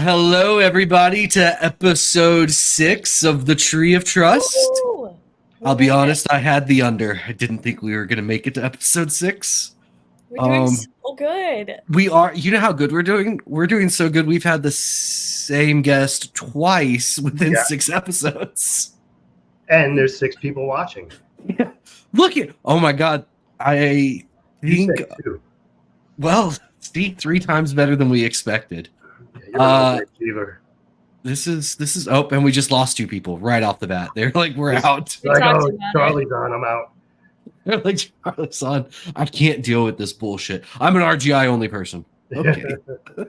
Hello everybody to episode 6 of the Tree of Trust. Woo! I'll be honest, I had the under. I didn't think we were going to make it to episode 6. We're doing so good. We are, you know how good we're doing? We're doing so good. We've had the same guest twice within 6 episodes. And there's 6 people watching. Yeah. Look at, oh my God. I think, well, see, 3 times better than we expected. Yeah, you're an This is oh, and we just lost 2 people right off the bat. They're like, we're out. Like, oh, Charlie's on, I'm out. They're like, Charlie's on. I can't deal with this bullshit. I'm an RGI only person. Okay. I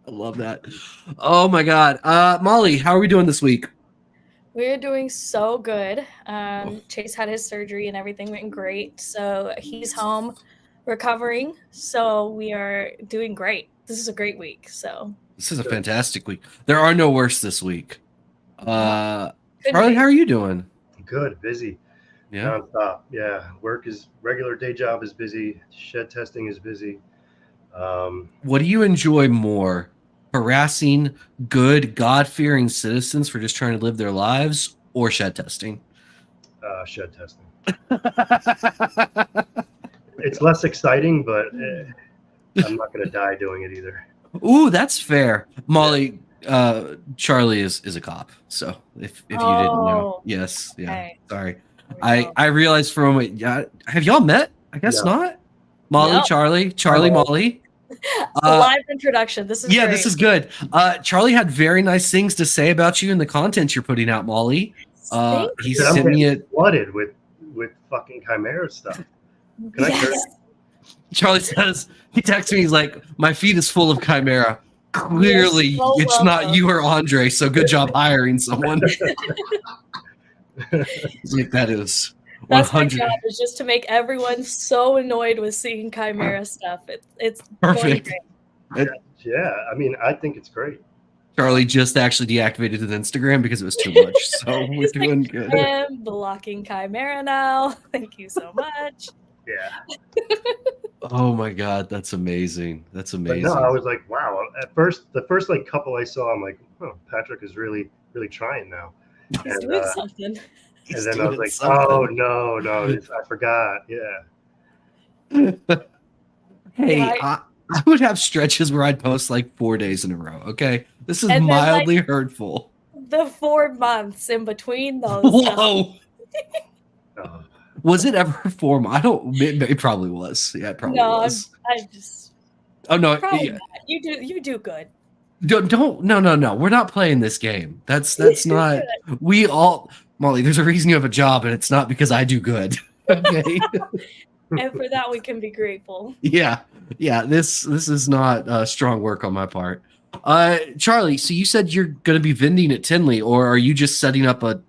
love that. Oh my God. Molly, how are we doing this week? We're doing so good. Chase had his surgery and everything went great. So he's home recovering. So we are doing great. This is a great week. So this is a fantastic week. There are no worse this week. Charlie, how are you doing? Good, busy. Yeah. Nonstop. Yeah. Work is regular day job is busy. Shed testing is busy. What do you enjoy more? Harassing good, God-fearing citizens for just trying to live their lives, or shed testing? Shed testing. It's less exciting, but I'm not going to die doing it either. Ooh, that's fair. Molly, Charlie is a cop. So if you didn't know, yes, yeah. Okay. Sorry, I realized for a moment. Yeah, have y'all met? I guess not. Molly, no. Charlie, Molly. Live introduction. This is great. This is good. Charlie had very nice things to say about you and the content you're putting out, Molly. He sent me a flooded with fucking chimera stuff. Can I Charlie says, he texts me, he's like, my feed is full of chimera. Clearly, it's not you or Andre, so good job hiring someone. It's like, that is 100. That's my job, is just to make everyone so annoyed with seeing chimera stuff. It's perfect. Yeah, I mean, I think it's great. Charlie just actually deactivated his Instagram because it was too much, so we're doing good. I'm blocking chimera now. Thank you so much. Yeah. Oh my God, that's amazing. That's amazing. But no, I was like, wow. At first, the first like couple I saw, I'm like, oh, Patrick is really trying now. He's doing something. And then I was like, oh no, I forgot. Yeah. Hey, I would have stretches where I'd post like 4 days in a row. Okay, this is mildly hurtful. The 4 months in between those. Whoa. Was it ever 4 months? I don't. It probably was. Yeah, it probably was. I just. Oh no! Yeah. You do good. Don't. No. We're not playing this game. That's not. We all, Molly. There's a reason you have a job, and it's not because I do good. Okay. And for that, we can be grateful. Yeah. This is not strong work on my part. Charlie, so you said you're going to be vending at Tinley, or are you just setting up a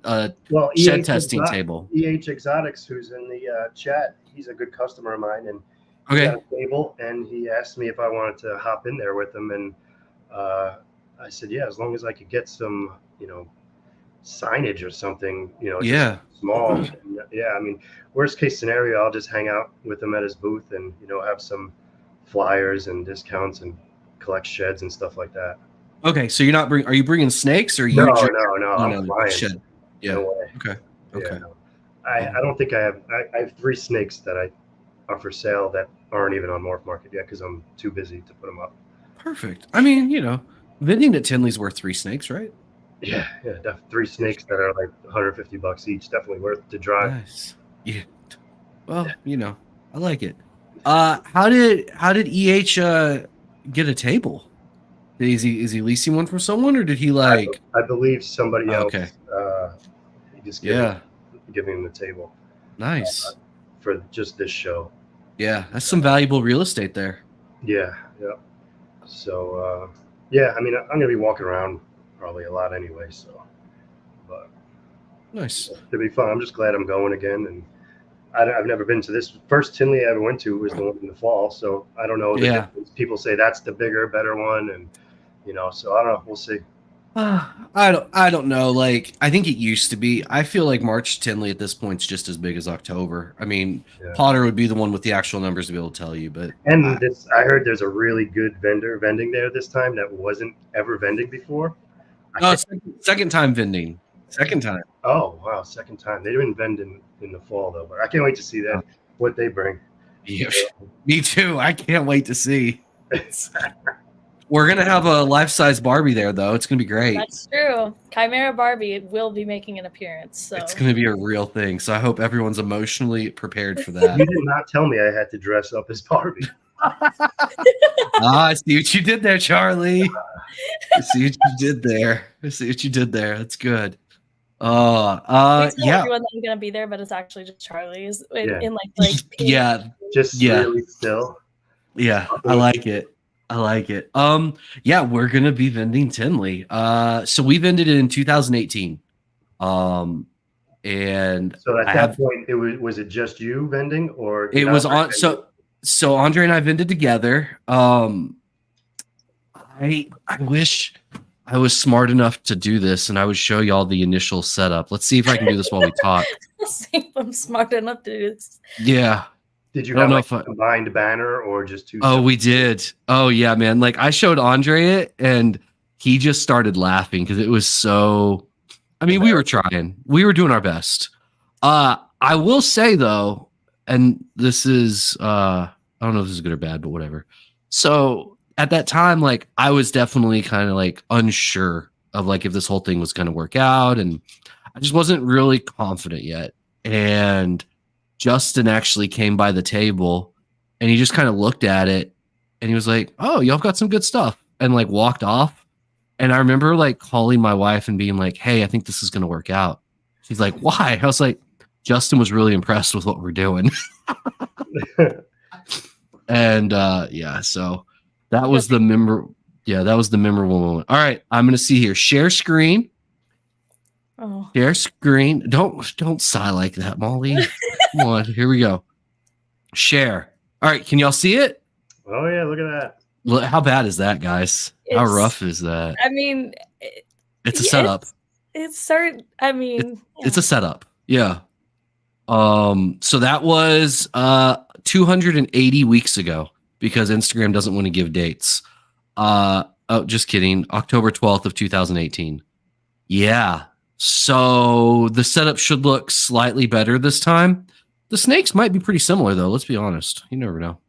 shed testing table? Exotics, who's in the chat, he's a good customer of mine, and he got a table, and he asked me if I wanted to hop in there with him, and I said, yeah, as long as I could get some, signage or something, small. Yeah, I mean, worst case scenario, I'll just hang out with him at his booth and, have some flyers and discounts and collect sheds and stuff like that. Okay, so you're not are you bringing snakes, or no, I'm flying. Shed. Yeah. No way. Okay. Yeah, no. I don't think I have 3 snakes that are for sale that aren't even on Morph Market yet because I'm too busy to put them up. Perfect. I mean, vending at Tinley's worth 3 snakes, right? Yeah, 3 snakes that are like $150 each. Definitely worth to drive. Nice. Yeah. Well, I like it. How did EH get a table? Is he leasing one from someone, or did he like? I believe somebody else. Okay. He just giving him the table. Nice. For just this show. Yeah, that's some valuable real estate there. Yeah. So I mean, I'm gonna be walking around probably a lot anyway. So, but nice. It'll be fun. I'm just glad I'm going again, and I've never been to this. First Tinley I ever went to was the one in the fall, so I don't know. People say that's the bigger, better one, and so I don't know. We'll see. I don't know. Like, I think it used to be. I feel like March Tinley at this point is just as big as October. I mean, Potter would be the one with the actual numbers to be able to tell you, but I heard there's a really good vending there this time that wasn't ever vending before. No, second time vending. Second time. Oh wow, second time. They didn't vend in the fall though, but I can't wait to see that what they bring. Yeah, me too. I can't wait to see. We're gonna have a life-size Barbie there, though. It's gonna be great. That's true. Chimera Barbie will be making an appearance. So it's gonna be a real thing. So I hope everyone's emotionally prepared for that. You did not tell me I had to dress up as Barbie. I see what you did there, Charlie. I see what you did there. That's good. Yeah. Everyone that's gonna be there, but it's actually just Charlie's in like yeah, really still. Yeah, I like it. Yeah, we're gonna be vending Tinley. So we vended it in 2018. And so at that point, was it just you vending, or it was on? So Andre and I vended together. I wish I was smart enough to do this, and I would show y'all the initial setup. Let's see if I can do this while we talk. Let's see if I'm smart enough to do this. Yeah. Did you have a combined banner or just two? Oh, we did. Oh, yeah, man. Like, I showed Andre it, and he just started laughing because it was so... I mean, we were trying. We were doing our best. I will say, though, and this is... I don't know if this is good or bad, but whatever. So, at that time, like, I was definitely kind of, like, unsure of, like, if this whole thing was going to work out, and I just wasn't really confident yet. And... Justin actually came by the table and he just kind of looked at it and he was like, "Oh, y'all got some good stuff," and like walked off. And I remember like calling my wife and being like, "Hey, I think this is going to work out." She's like, "Why?" I was like, "Justin was really impressed with what we're doing." And yeah, so that was the memorable moment. All right, I'm going to see here. Share screen. Oh. Share screen. Don't sigh like that, Molly. Come on, here we go. Share. All right, can y'all see it? Oh yeah, look at that. How bad is that, guys? How rough is that? I mean, it's a setup. It's certain. I mean, it's a setup. Yeah. So that was 280 weeks ago because Instagram doesn't want to give dates. Oh, just kidding. October 12th of 2018. Yeah. So the setup should look slightly better this time. The snakes might be pretty similar, though. Let's be honest. You never know.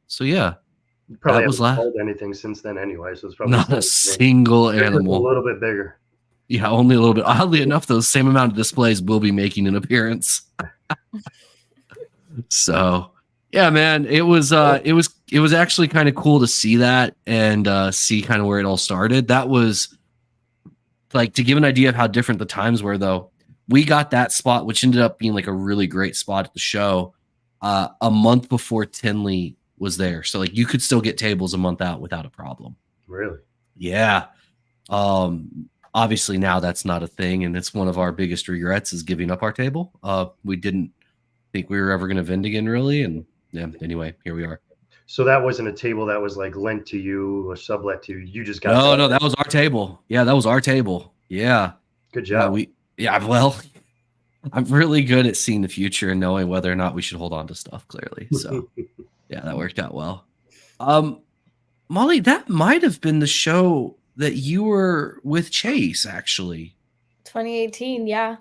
So yeah, you probably haven't sold anything since then, anyway. So it's probably not a single animal. A little bit bigger. Yeah, only a little bit. Oddly enough, those same amount of displays will be making an appearance. So yeah, man, it was actually kind of cool to see that and see kind of where it all started. That was. Like, to give an idea of how different the times were, though, we got that spot, which ended up being like a really great spot at the show, a month before Tinley was there. So like you could still get tables a month out without a problem. Really? Yeah. Obviously now that's not a thing, and it's one of our biggest regrets is giving up our table. We didn't think we were ever going to vend again, really, and yeah. Anyway, here we are. So that wasn't a table that was like lent to you or sublet to you. You just got no, that was our table. Yeah, that was our table. Yeah. Good job. Well, I'm really good at seeing the future and knowing whether or not we should hold on to stuff, clearly. So yeah, that worked out well. Molly, that might have been the show that you were with Chase, actually. 2018, yeah.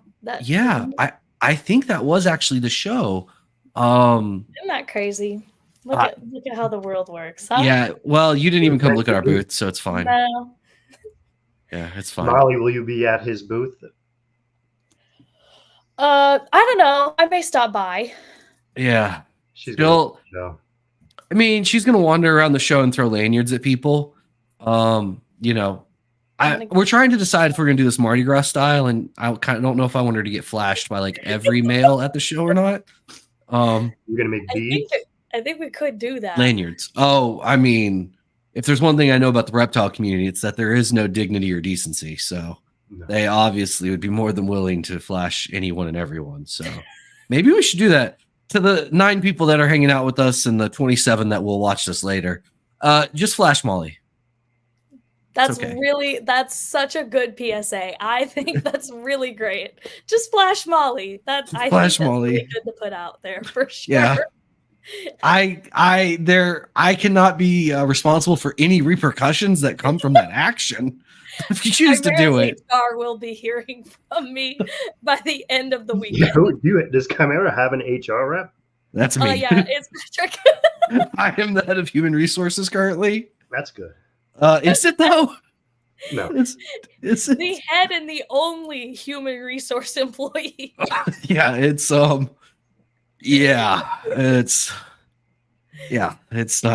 I think that was actually the show. Isn't that crazy? Look at how the world works, huh? Yeah, well, you didn't even come look at our booth, so it's fine. No. Yeah, it's fine. Molly, will you be at his booth? I don't know. I may stop by. Yeah. I mean, she's gonna wander around the show and throw lanyards at people. You know, we're trying to decide if we're gonna do this Mardi Gras style, and I kind of don't know if I want her to get flashed by like every male at the show or not. You're gonna make beads. I think we could do that. Lanyards. Oh, I mean, if there's one thing I know about the reptile community, it's that there is no dignity or decency. So they obviously would be more than willing to flash anyone and everyone. So maybe we should do that to the 9 people that are hanging out with us and the 27 that will watch this later. Just flash Molly. That's such a good PSA. I think that's really great. Just flash Molly. I think that's really good to put out there for sure. Yeah. I cannot be responsible for any repercussions that come from that action. If you choose to do it, HR will be hearing from me by the end of the weekend. Does Chimera have an HR rep? That's me. Yeah, it's Patrick. I am the head of human resources currently. That's good. Is it though? No. It's the head and the only human resource employee. Yeah, it's not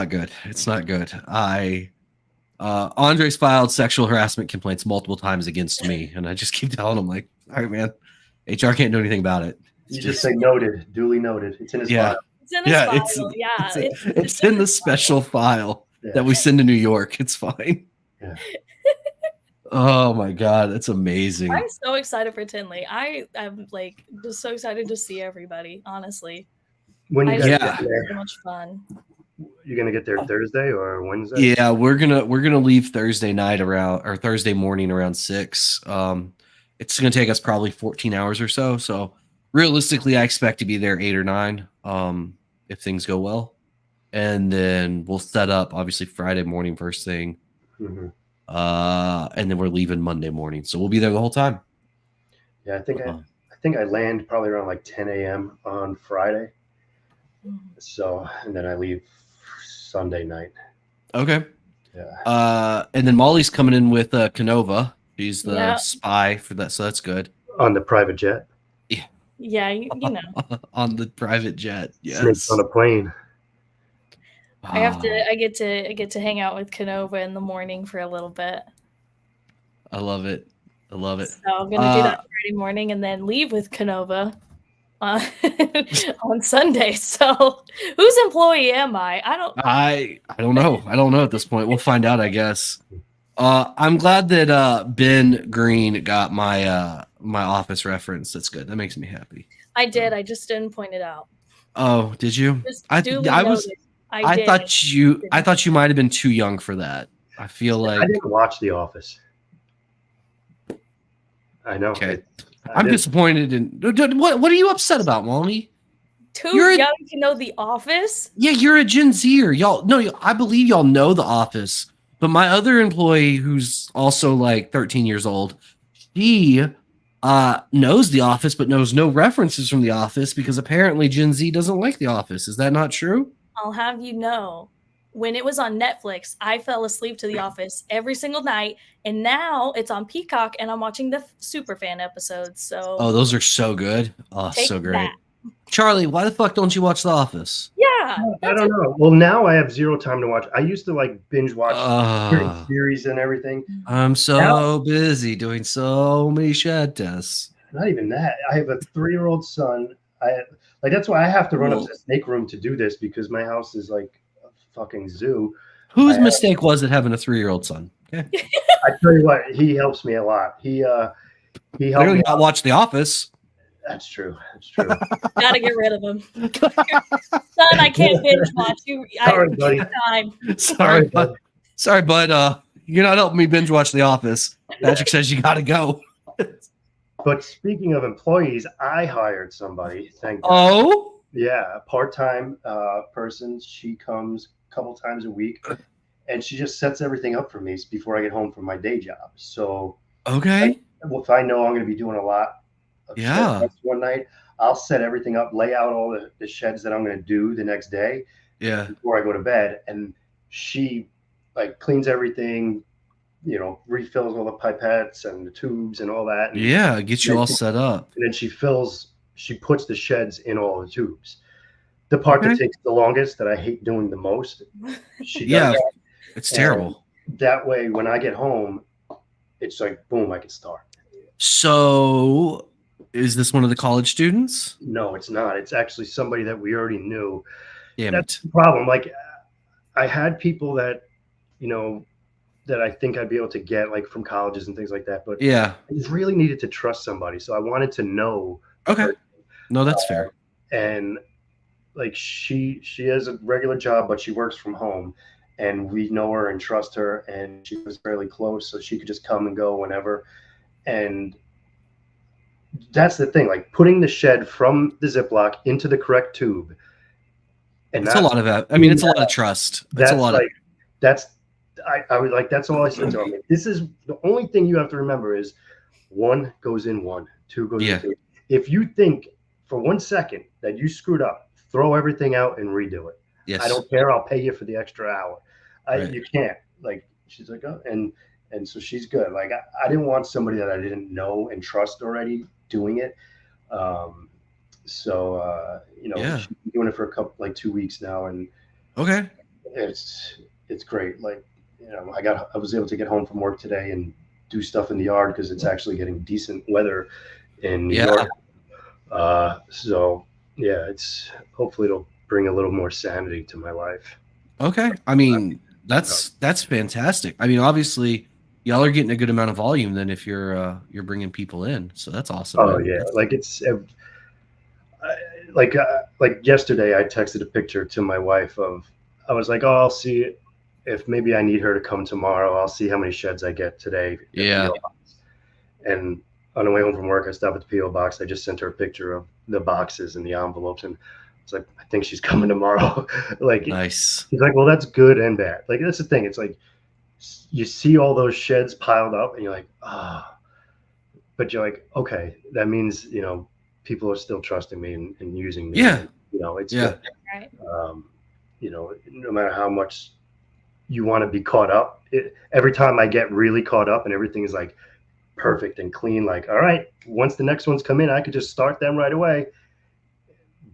good. It's not good. Andres filed sexual harassment complaints multiple times against me, and I just keep telling him, like, all right, man, HR can't do anything about it. You just say noted, duly noted. It's in his file. It's in his file. It's in the special file that we send to New York. It's fine. Yeah. Oh my God, that's amazing. I'm so excited for Tinley. I'm like just so excited to see everybody, honestly. When you guys get there, so much fun. You're gonna get there Thursday or Wednesday? Yeah, we're gonna leave Thursday night or Thursday morning around 6. It's gonna take us probably 14 hours or so. So realistically, I expect to be there 8 or 9, if things go well. And then we'll set up obviously Friday morning first thing. Mm-hmm. And then we're leaving Monday morning, so we'll be there the whole time. Yeah, I think I land probably around like 10 a.m. on Friday. So, and then I leave Sunday night. Okay. Yeah. And then Molly's coming in with Canova. She's the spy for that, so that's good. On the private jet. Yeah. Yeah, you know. On the private jet. Yes. Snakes on a plane. I get to hang out with Canova in the morning for a little bit. I love it. So I'm gonna do that Friday morning and then leave with Canova on Sunday. So whose employee am I? I don't know. I don't know at this point. We'll find out, I guess. I'm glad that Ben Green got my my office reference. That's good. That makes me happy. I did. I just didn't point it out. Oh, did you? I thought you might have been too young for that. I feel like I didn't watch The Office. I know. Okay. I'm disappointed in what are you upset about, Molly? You're young to know The Office? Yeah, you're a Gen Zer. I believe y'all know The Office. But my other employee, who's also like 13 years old, she knows The Office, but knows no references from The Office because apparently Gen Z doesn't like The Office. Is that not true? I'll have you know, when it was on Netflix, I fell asleep to The Office every single night, and now it's on Peacock, and I'm watching the Superfan episodes. So those are so good. Oh, so great. That. Charlie, why the fuck don't you watch The Office? Yeah, I don't know. Well, now I have zero time to watch. I used to like binge watch series and everything. I'm so busy doing so many shed tests. Not even that. I have a 3-year-old son. That's why I have to run up to the snake room to do this because my house is like a fucking zoo. Whose mistake was it having a 3-year-old son? Okay. I tell you what, he helps me a lot. He helped me not watch The Office. That's true. Gotta get rid of him. Son, I can't binge watch you. Sorry, buddy. Sorry, bud. You're not helping me binge watch The Office. Patrick says you gotta go. But speaking of employees, I hired somebody. Thank God. Oh? Yeah, a part-time person. She comes a couple times a week, and she just sets everything up for me before I get home from my day job. So, okay. If I know I'm going to be doing a lot of sheds one night, I'll set everything up, lay out all the sheds that I'm going to do the next day. Yeah. Before I go to bed, and she like cleans everything. Refills all the pipettes and the tubes and all that. And gets you all set up. And then she puts the sheds in all the tubes. The part that takes the longest, that I hate doing the most, she does that. It's terrible. That way, when I get home, it's like, boom, I can start. So, is this one of the college students? No, it's not. It's actually somebody that we already knew. That's the problem. Like, I had people that, that I think I'd be able to get like from colleges and things like that. But I just really needed to trust somebody. So I wanted to know. Okay. No, that's fair. And like she has a regular job, but she works from home. and we know her and trust her, and she was fairly close, so she could just come and go whenever. And that's the thing, like putting the shed from the Ziploc into the correct tube. And it's a lot of that. I mean, it's a lot of trust. That's a lot I was like, that's all I said to her. Like, this is the only thing you have to remember is 1 goes in 1, 2 goes in 2. If you think for 1 second that you screwed up, throw everything out and redo it. Yes. I don't care. I'll pay you for the extra hour. You can't. Like, she's like, oh, and so she's good. Like, I didn't want somebody that I didn't know and trust already doing it. She's been doing it for a couple, like 2 weeks now, and it's great. Like, I was able to get home from work today and do stuff in the yard because it's actually getting decent weather in New York. So yeah, hopefully it'll bring a little more sanity to my life. Okay. I mean, that's fantastic. I mean, obviously y'all are getting a good amount of volume then if you're bringing people in. So that's awesome. Oh man. Yeah. Like it's like yesterday I texted a picture to my wife I was like, oh, I'll see if maybe I need her to come tomorrow. I'll see how many sheds I get today. Yeah. And on the way home from work, I stopped at the PO box. I just sent her a picture of the boxes and the envelopes, and it's like, I think she's coming tomorrow. Like, nice. She's like, well, that's good and bad. Like, that's the thing. It's like you see all those sheds piled up, and you're like, but you're like, okay, that means people are still trusting me and using me. Yeah. It's good. Right. No matter how much you want to be caught up, every time I get really caught up and everything is like perfect and clean, like, all right, once the next ones come in, I could just start them right away.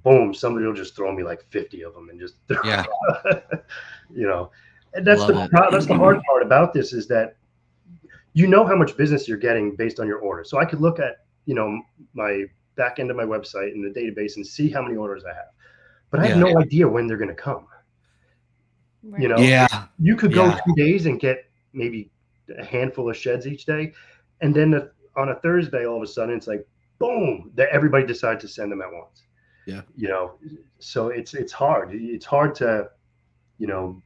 Boom, somebody will just throw me like 50 of them and just and that's the hard part about this is that how much business you're getting based on your order. So I could look at my back end of my website in the database and see how many orders I have, but I have no idea when they're going to come. Right. You could go 2 days and get maybe a handful of sheds each day, and then on a Thursday, all of a sudden, it's like, boom, that everybody decides to send them at once. Yeah. So it's hard. It's hard to,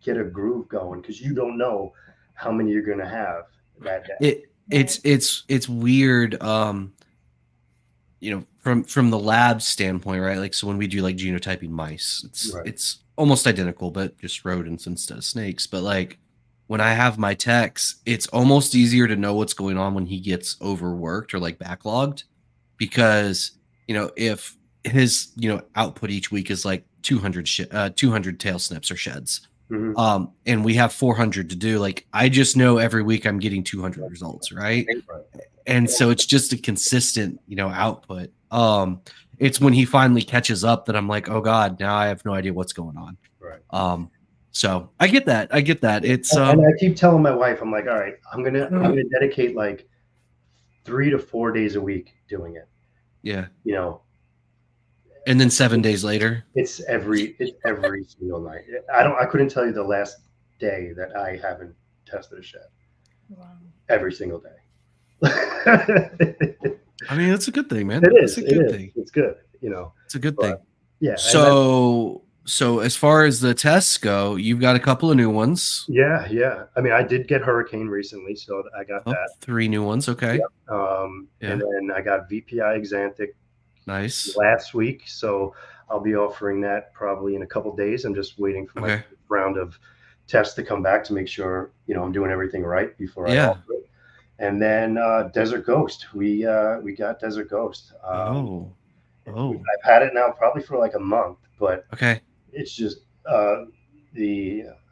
get a groove going because you don't know how many you're going to have that day. It's weird. From the lab standpoint, right? Like, so when we do like genotyping mice, it's almost identical, but just rodents instead of snakes. But like when I have my techs, it's almost easier to know what's going on when he gets overworked or like backlogged, because if his output each week is like 200 tail snips or sheds, and we have 400 to do, like I just know every week I'm getting 200 results, right? And so it's just a consistent output. It's when he finally catches up that I'm like, oh God, now I have no idea what's going on. Right. So I get that. It's and I keep telling my wife, I'm like, all right, I'm gonna dedicate like 3 to 4 days a week doing it. Yeah. And then 7 days later, it's every single night. I couldn't tell you the last day that I haven't tested a shed. Wow. Every single day. I mean, it's a good thing, man. It is. It's a good thing. It's good. It's a good thing. Yeah. So as far as the tests go, you've got a couple of new ones. Yeah. I mean, I did get Hurricane recently, so I got that. 3 new ones. Okay. Yep. And then I got VPI Xanthic. Nice. Last week, so I'll be offering that probably in a couple days. I'm just waiting for my round of tests to come back to make sure I'm doing everything right before I offer it. And then Desert Ghost, we got Desert Ghost. I've had it now probably for like a month, but it's just I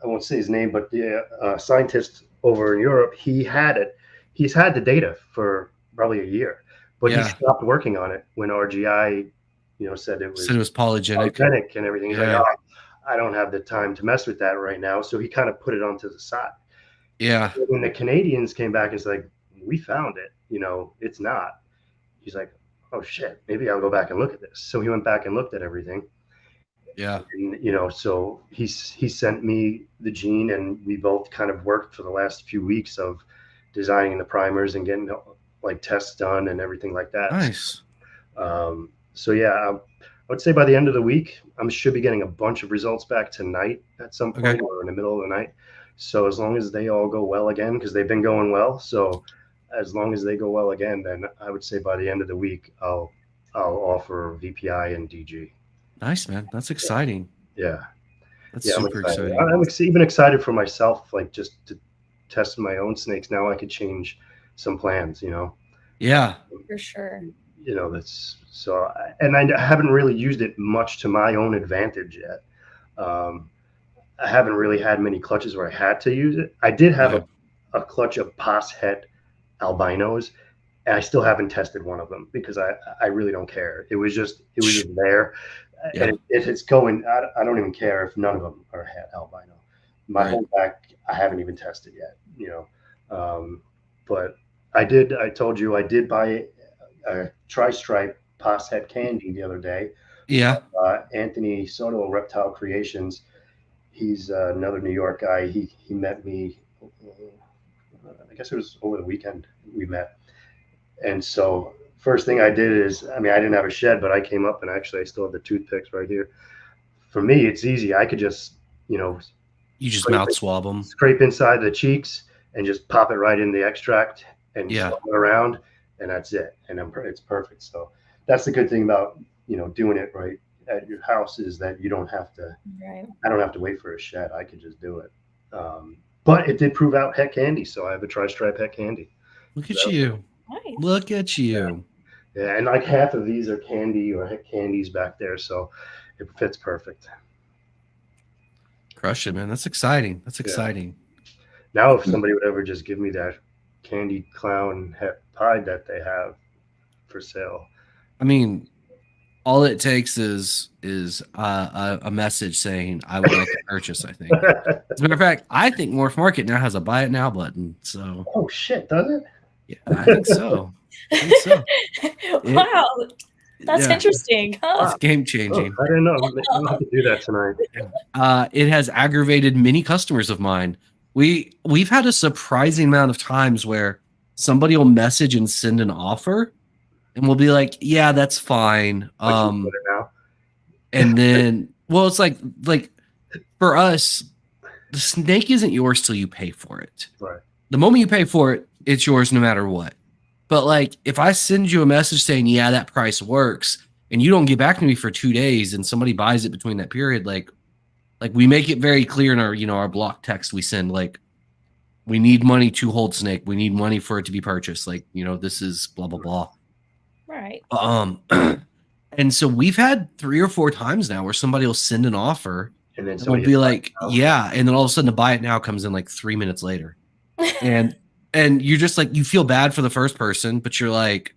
won't say his name, but the scientist over in Europe, he had it. He's had the data for probably a year. But he stopped working on it when RGI, said it was polygenic and everything. He's like, oh, I don't have the time to mess with that right now. So he kind of put it onto the side. Yeah. So when the Canadians came back, it's like, we found it. It's not. He's like, oh shit, maybe I'll go back and look at this. So he went back and looked at everything. Yeah. And, so he sent me the gene, and we both kind of worked for the last few weeks of designing the primers and getting like tests done and everything like that. Nice. So yeah, I would say by the end of the week, I should be getting a bunch of results back tonight at some point or in the middle of the night. So as long as they all go well again, because they've been going well, so as long as they go well again, then I would say by the end of the week, I'll offer VPI and DG. Nice, man. That's exciting. Yeah. That's Yeah, super exciting. I'm even excited for myself, like just to test my own snakes. Now I could change some plans, you know? Yeah. For sure. You know, that's so, and I haven't really used it much to my own advantage yet. I haven't really had many clutches where I had to use it. I did have a clutch of Pos Het albinos, and I still haven't tested one of them because I really don't care. It was just there. Yeah. And if it's going, I don't even care if none of them are Het albino. My whole back, I haven't even tested yet, you know. But I told you I did buy a tri-stripe Pos Het candy the other day. Yeah. Anthony Soto, Reptile Creations. He's another New York guy. He met me, I guess it was over the weekend we met. And so first thing I did is, I mean, I didn't have a shed, but I came up and actually I still have the toothpicks right here. For me, it's easy. I could just, you know, you just mouth swab them, scrape inside the cheeks and just pop it right in the extract and swab it around, and that's it. And it's perfect. So that's the good thing about, you know, doing it right at your house is that you don't have to, I don't have to wait for a shed. I could just do it. But it did prove out Het candy. So I have a tri-stripe Het candy. Look at you. Nice. Look at you. Yeah, and like half of these are candy or Het candies back there, so it fits perfect. Crush it, man. That's exciting. That's exciting. Now, if somebody would ever just give me that candy clown Het Pied that they have for sale, I mean, all it takes is a message saying I would like to purchase. I think. As a matter of fact, I think Morph Market now has a buy it now button. So. Oh shit! Does it? Yeah, I think so. Wow, that's interesting. Huh? It's game changing. I didn't know. I'll have to do that tonight. It has aggravated many customers of mine. We've had a surprising amount of times where somebody will message and send an offer, and we'll be like, "Yeah, that's fine." And then, well, it's like for us, the snake isn't yours till you pay for it. Right. The moment you pay for it, it's yours no matter what. But like, if I send you a message saying, yeah, that price works, and you don't get back to me for 2 days and somebody buys it between that period, like we make it very clear in our, you know, our block text we send, like, we need money to hold snake. We need money for it to be purchased. Like, you know, this is blah, blah, blah. Right. And so we've had 3 or 4 times now where somebody will send an offer and then we'll be like, yeah. And then all of a sudden the buy it now comes in like 3 minutes later. And you're just like, you feel bad for the first person, but you're like,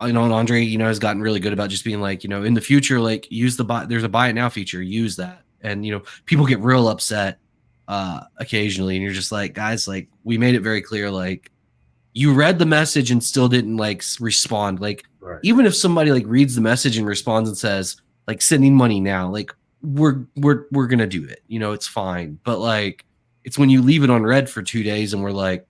you know, and Andre, you know, has gotten really good about just being like, you know, in the future, like use there's a buy it now feature, use that. And, you know, people get real upset occasionally. And you're just like, guys, like we made it very clear. Like you read the message and still didn't like respond. Like even if somebody like reads the message and responds and says like sending money now, like we're going to do it, you know, it's fine. But like, it's when you leave it on red for 2 days and we're like,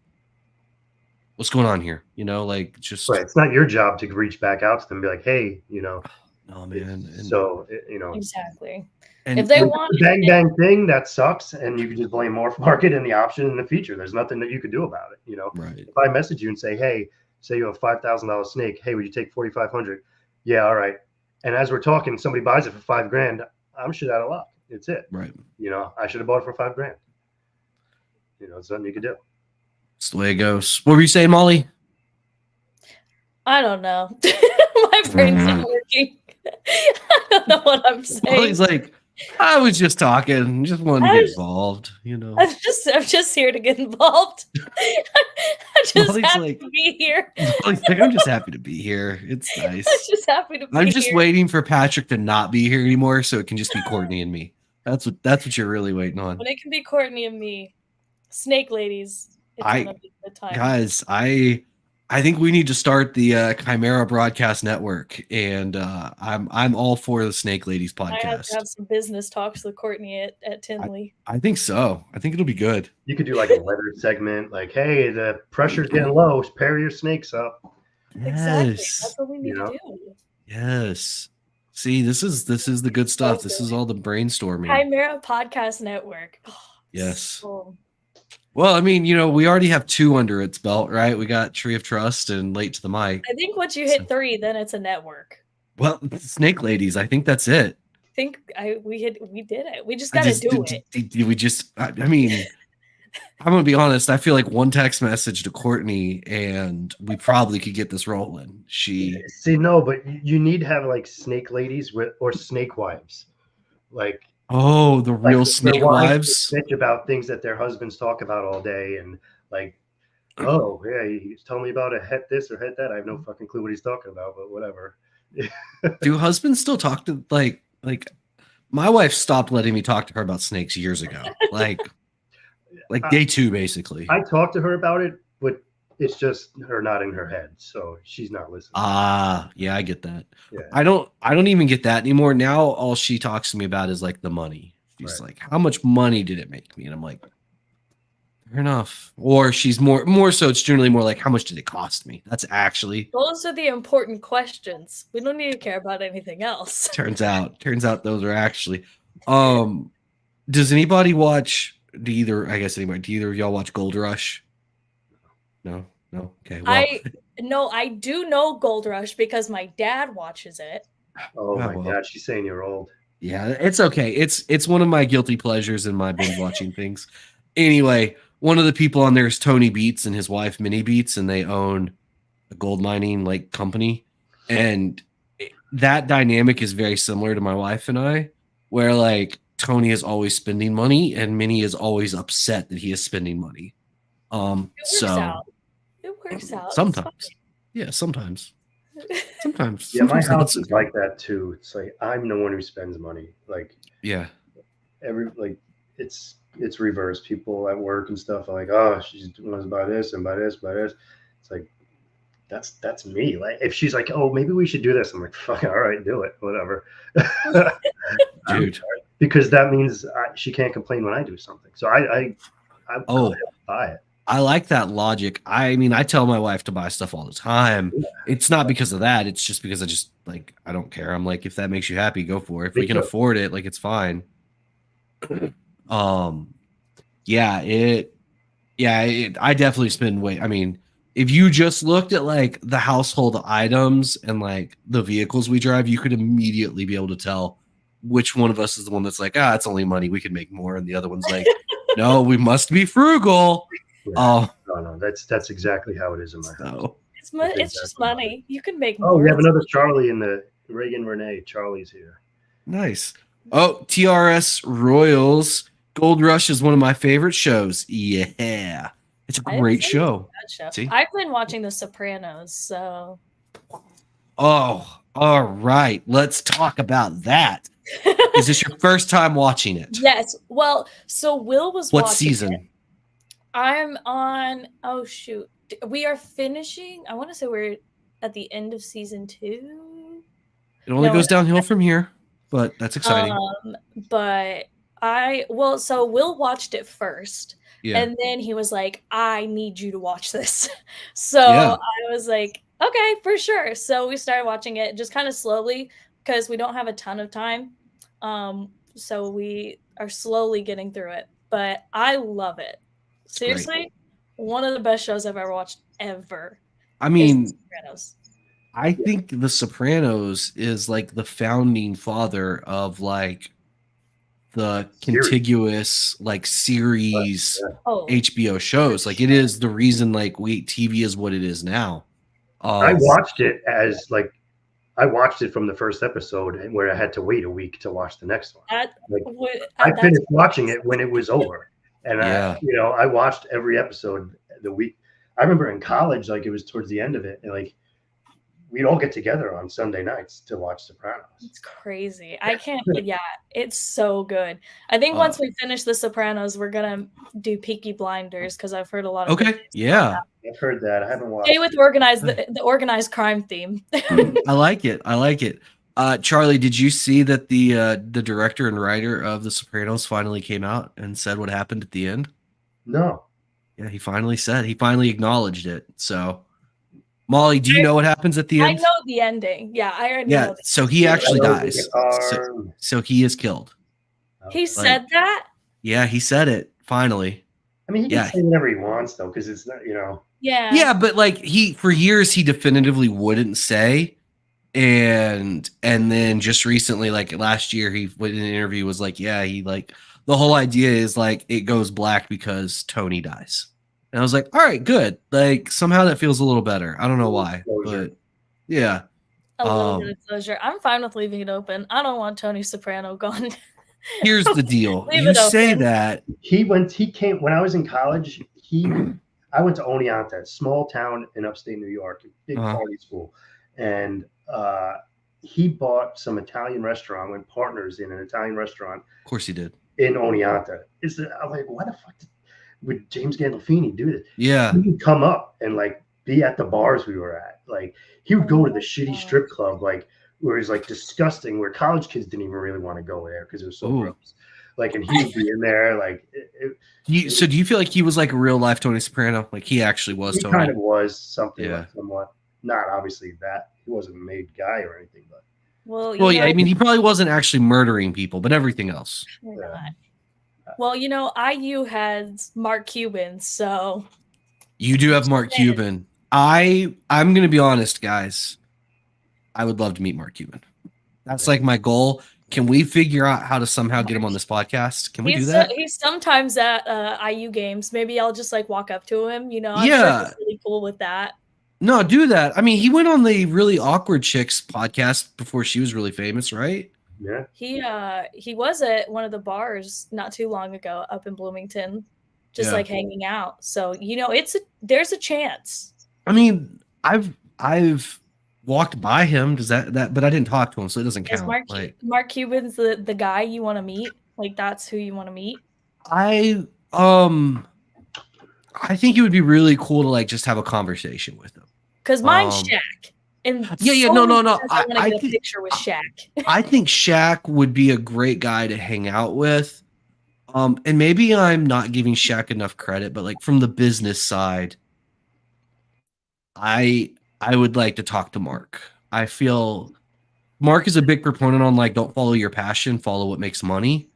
what's going on here? You know, like just it's not your job to reach back out to them and be like, hey, you know, no man. So you know, exactly. And if they want the bang thing, that sucks, and you can just blame Morph Market and the option in the feature. There's nothing that you could do about it. You know, if I message you and say, hey, say you have $5,000 snake, hey, would you take 4,500? Yeah, all right. And as we're talking, somebody buys it for $5,000. I'm shit out of luck. It's it. Right. You know, I should have bought it for $5,000. You know, it's something you could do. It's the way it goes. What were you saying, Molly? I don't know. My brain's not working. I don't know what I'm saying. Molly's like, I was just talking, just wanted to get involved, you know. I'm just here to get involved. I'm just Molly's happy like, to be here. Molly's like, I'm just happy to be here. It's nice. I'm just happy to be I'm just here. waiting for Patrick to not be here anymore so it can just be Courtney and me. That's what you're really waiting on. When it can be Courtney and me. Snake ladies. It's gonna be a good time. Guys, I think we need to start the Chimera Broadcast Network, and I'm all for the Snake Ladies podcast. I have to have some business talks with Courtney at Tinley. I think so. I think it'll be good. You could do like a weather segment, like, hey, the pressure's getting low, pair your snakes up. Yes. Exactly. That's what we need to do. Yes. See, this is the good stuff. This is all the brainstorming. Chimera Podcast Network. Yes. Well, I mean, we already have 2 under its belt, right? We got Tree of Trust and Late to the Mic. I think once you hit 3, then it's a network. Well, Snake Ladies, I think that's it. We did it. We just got to do it. We just, I mean, I'm going to be honest. I feel like one text message to Courtney and we probably could get this rolling. No, but you need to have like Snake Ladies or Snake Wives. Like, oh, the real snake wives bitch about things that their husbands talk about all day, and like, oh yeah, he's telling me about a het this or het that. I have no fucking clue what he's talking about, but whatever. Do husbands still talk to like my wife stopped letting me talk to her about snakes years ago, like day 2 basically. I talked to her about it, but it's just her nodding her head, so she's not listening. Yeah, I get that. Yeah. I don't even get that anymore. Now all she talks to me about is like the money. She's like, how much money did it make me? And I'm like, fair enough. Or she's more so it's generally more like, how much did it cost me? That's actually, those are the important questions. We don't need to care about anything else. Turns out those are actually. Does anybody watch? Do either of y'all watch Gold Rush? No. Okay. Well, I do know Gold Rush because my dad watches it. Oh my God, she's saying you're old. Yeah, it's okay. It's one of my guilty pleasures in my binge watching things. Anyway, one of the people on there is Tony Beats and his wife Minnie Beats, and they own a gold mining like company. And that dynamic is very similar to my wife and I, where like Tony is always spending money and Minnie is always upset that he is spending money. It works out. Sometimes. Yeah, sometimes. Yeah, my house is like that too. It's like I'm the one who spends money. Like, yeah. It's reversed. People at work and stuff are like, oh, she wants to buy this and buy this, buy this. It's like that's me. Like if she's like, oh, maybe we should do this, I'm like, fuck, all right, do it, whatever. Dude. Because that means she can't complain when I do something. So I buy it. I like that logic. I mean, I tell my wife to buy stuff all the time. Yeah. It's not because of that. It's just because I don't care. I'm like, if that makes you happy, go for it. If we can afford it, like it's fine. I definitely spend way. I mean, if you just looked at like the household items and like the vehicles we drive, you could immediately be able to tell which one of us is the one that's like, it's only money. We could make more. And the other one's like, no, we must be frugal. Yeah. No, that's exactly how it is in my house. It's just money. You can make more. Oh, we have another Charlie in the Reagan Renee. Charlie's here. Nice. Oh, TRS Royals. Gold Rush is one of my favorite shows. Yeah. It's a great show. See? I've been watching The Sopranos, so. Oh, all right. Let's talk about that. Is this your first time watching it? Yes. Well, so Will was watching What season? It. I'm on, we are finishing, I want to say we're at the end of season 2. It only goes downhill from here, but that's exciting. So Will watched it first, and then he was like, I need you to watch this. So I was like, okay, for sure. So we started watching it just kind of slowly because we don't have a ton of time. So we are slowly getting through it, but I love it. Seriously, one of the best shows I've ever watched ever. I mean, The Sopranos. I think The Sopranos is like the founding father of like the contiguous like series HBO shows. Like it is the reason like TV is what it is now. I watched it I watched it from the first episode where I had to wait a week to watch the next one. I finished watching it when it was over. And I watched every episode the week. I remember in college, like it was towards the end of it, and like we'd all get together on Sunday nights to watch Sopranos. It's crazy. I can't. It's so good. I think once we finish The Sopranos, we're gonna do Peaky Blinders because I've heard a lot of. Okay. Yeah. I've heard that. I haven't watched. Stay with the organized crime theme. I like it. Charlie, did you see that the director and writer of The Sopranos finally came out and said what happened at the end? No. Yeah, he finally acknowledged it. So, Molly, do you know what happens at the end? I know the ending. Yeah, I already know. So he actually dies. So he is killed. He said that? Yeah, he said it finally. I mean, he can say whatever he wants though, because it's not, Yeah, but like for years he definitively wouldn't say, and then just recently, like last year, he in an interview was like, yeah, he like the whole idea is like it goes black because Tony dies, and I was like, all right, good. Like somehow that feels a little better. I don't know why, but yeah. A little bit of closure. I'm fine with leaving it open. I don't want Tony Soprano gone. Here's the deal. You say that. He came when I was in college. I went to Oneonta, small town in upstate New York, big party school. And he bought some Italian restaurant, went partners in an Italian restaurant. Of course he did. In Oneonta. I'm like, why the fuck would James Gandolfini do this? Yeah. He would come up and like be at the bars we were at. Like he would go to the shitty strip club, like where it's like disgusting, where college kids didn't even really want to go there because it was so gross. Like, and he would be in there, like. So do you feel like he was like a real life Tony Soprano? Like he actually was. He Tony? Kind of was something, like somewhat. Not obviously that he wasn't a made guy or anything, but. Well, yeah, I mean, he probably wasn't actually murdering people, but everything else. Yeah. Well, IU has Mark Cuban, so. You do have Mark Cuban. I'm going to be honest, guys. I would love to meet Mark Cuban. That's like my goal. Can we figure out how to somehow get him on this podcast? Can we do that? He's sometimes at IU games. Maybe I'll just like walk up to him. I'm sure he's really cool with that. No, do that. I mean, he went on the Really Awkward Chicks podcast before she was really famous, right? Yeah. He was at one of the bars not too long ago up in Bloomington, just like hanging out. So there's a chance. I mean, I've walked by him. Does that but I didn't talk to him, so it doesn't count. Mark Cuban's the guy you want to meet? Like that's who you want to meet? I think it would be really cool to like just have a conversation with him. Because mine's Shaq. And no. I want to get a picture with Shaq. I think Shaq would be a great guy to hang out with. And maybe I'm not giving Shaq enough credit, but like from the business side, I would like to talk to Mark. I feel Mark is a big proponent on like don't follow your passion, follow what makes money.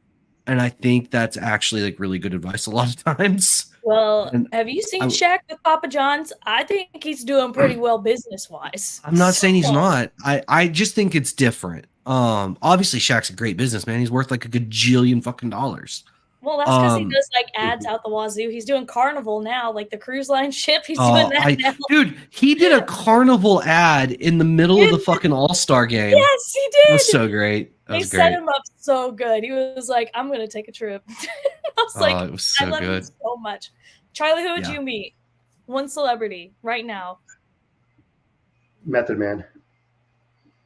And I think that's actually like really good advice a lot of times. Well, have you seen Shaq with Papa John's? I think he's doing pretty well business-wise. I'm not saying he's not. I just think it's different. Obviously Shaq's a great businessman. He's worth like a gajillion fucking dollars. Well, that's because he does like ads out the wazoo. He's doing Carnival now, like the cruise line ship. He's doing that now. Dude, he did a Carnival ad in the middle of the fucking All-Star game. Yes, he did. That was so great. They set him up so good. He was like, I'm going to take a trip. I was like, it was so I love good. him so much. Charlie, who would you meet? One celebrity right now. Method Man.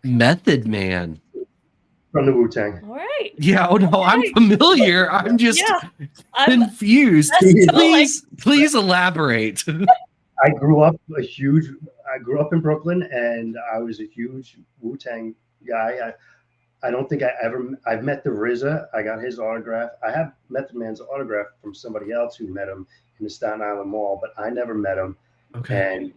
Method Man. From the Wu-Tang. All right. Yeah, I'm familiar. I'm just confused. Please elaborate. I grew up in Brooklyn and I was a huge Wu-Tang guy. I don't think I've met the RZA. I got his autograph. I have Method Man's autograph from somebody else who met him in the Staten Island Mall, but I never met him. Okay. And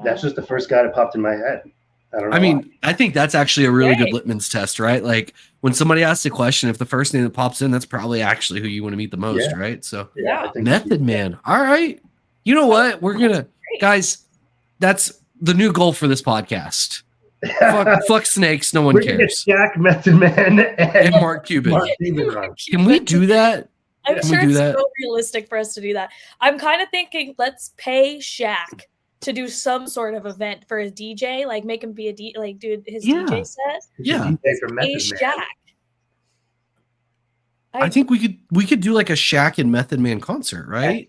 that's just the first guy that popped in my head. I don't know. I mean, I think that's actually a really good litmus test, right? Like when somebody asks a question, if the first name that pops in, that's probably actually who you want to meet the most, right? So Method Man. All right. You know what? We're going to, guys, that's the new goal for this podcast. Fuck snakes. No one cares. Shaq, Method Man, and Mark Cuban. Can we do that? I'm sure it's so realistic for us to do that. I'm kind of thinking let's pay Shaq to do some sort of event for his DJ, like make him be a DJ, like do his DJ set. Yeah. Pay Shaq. I think we could do like a Shaq and Method Man concert, right?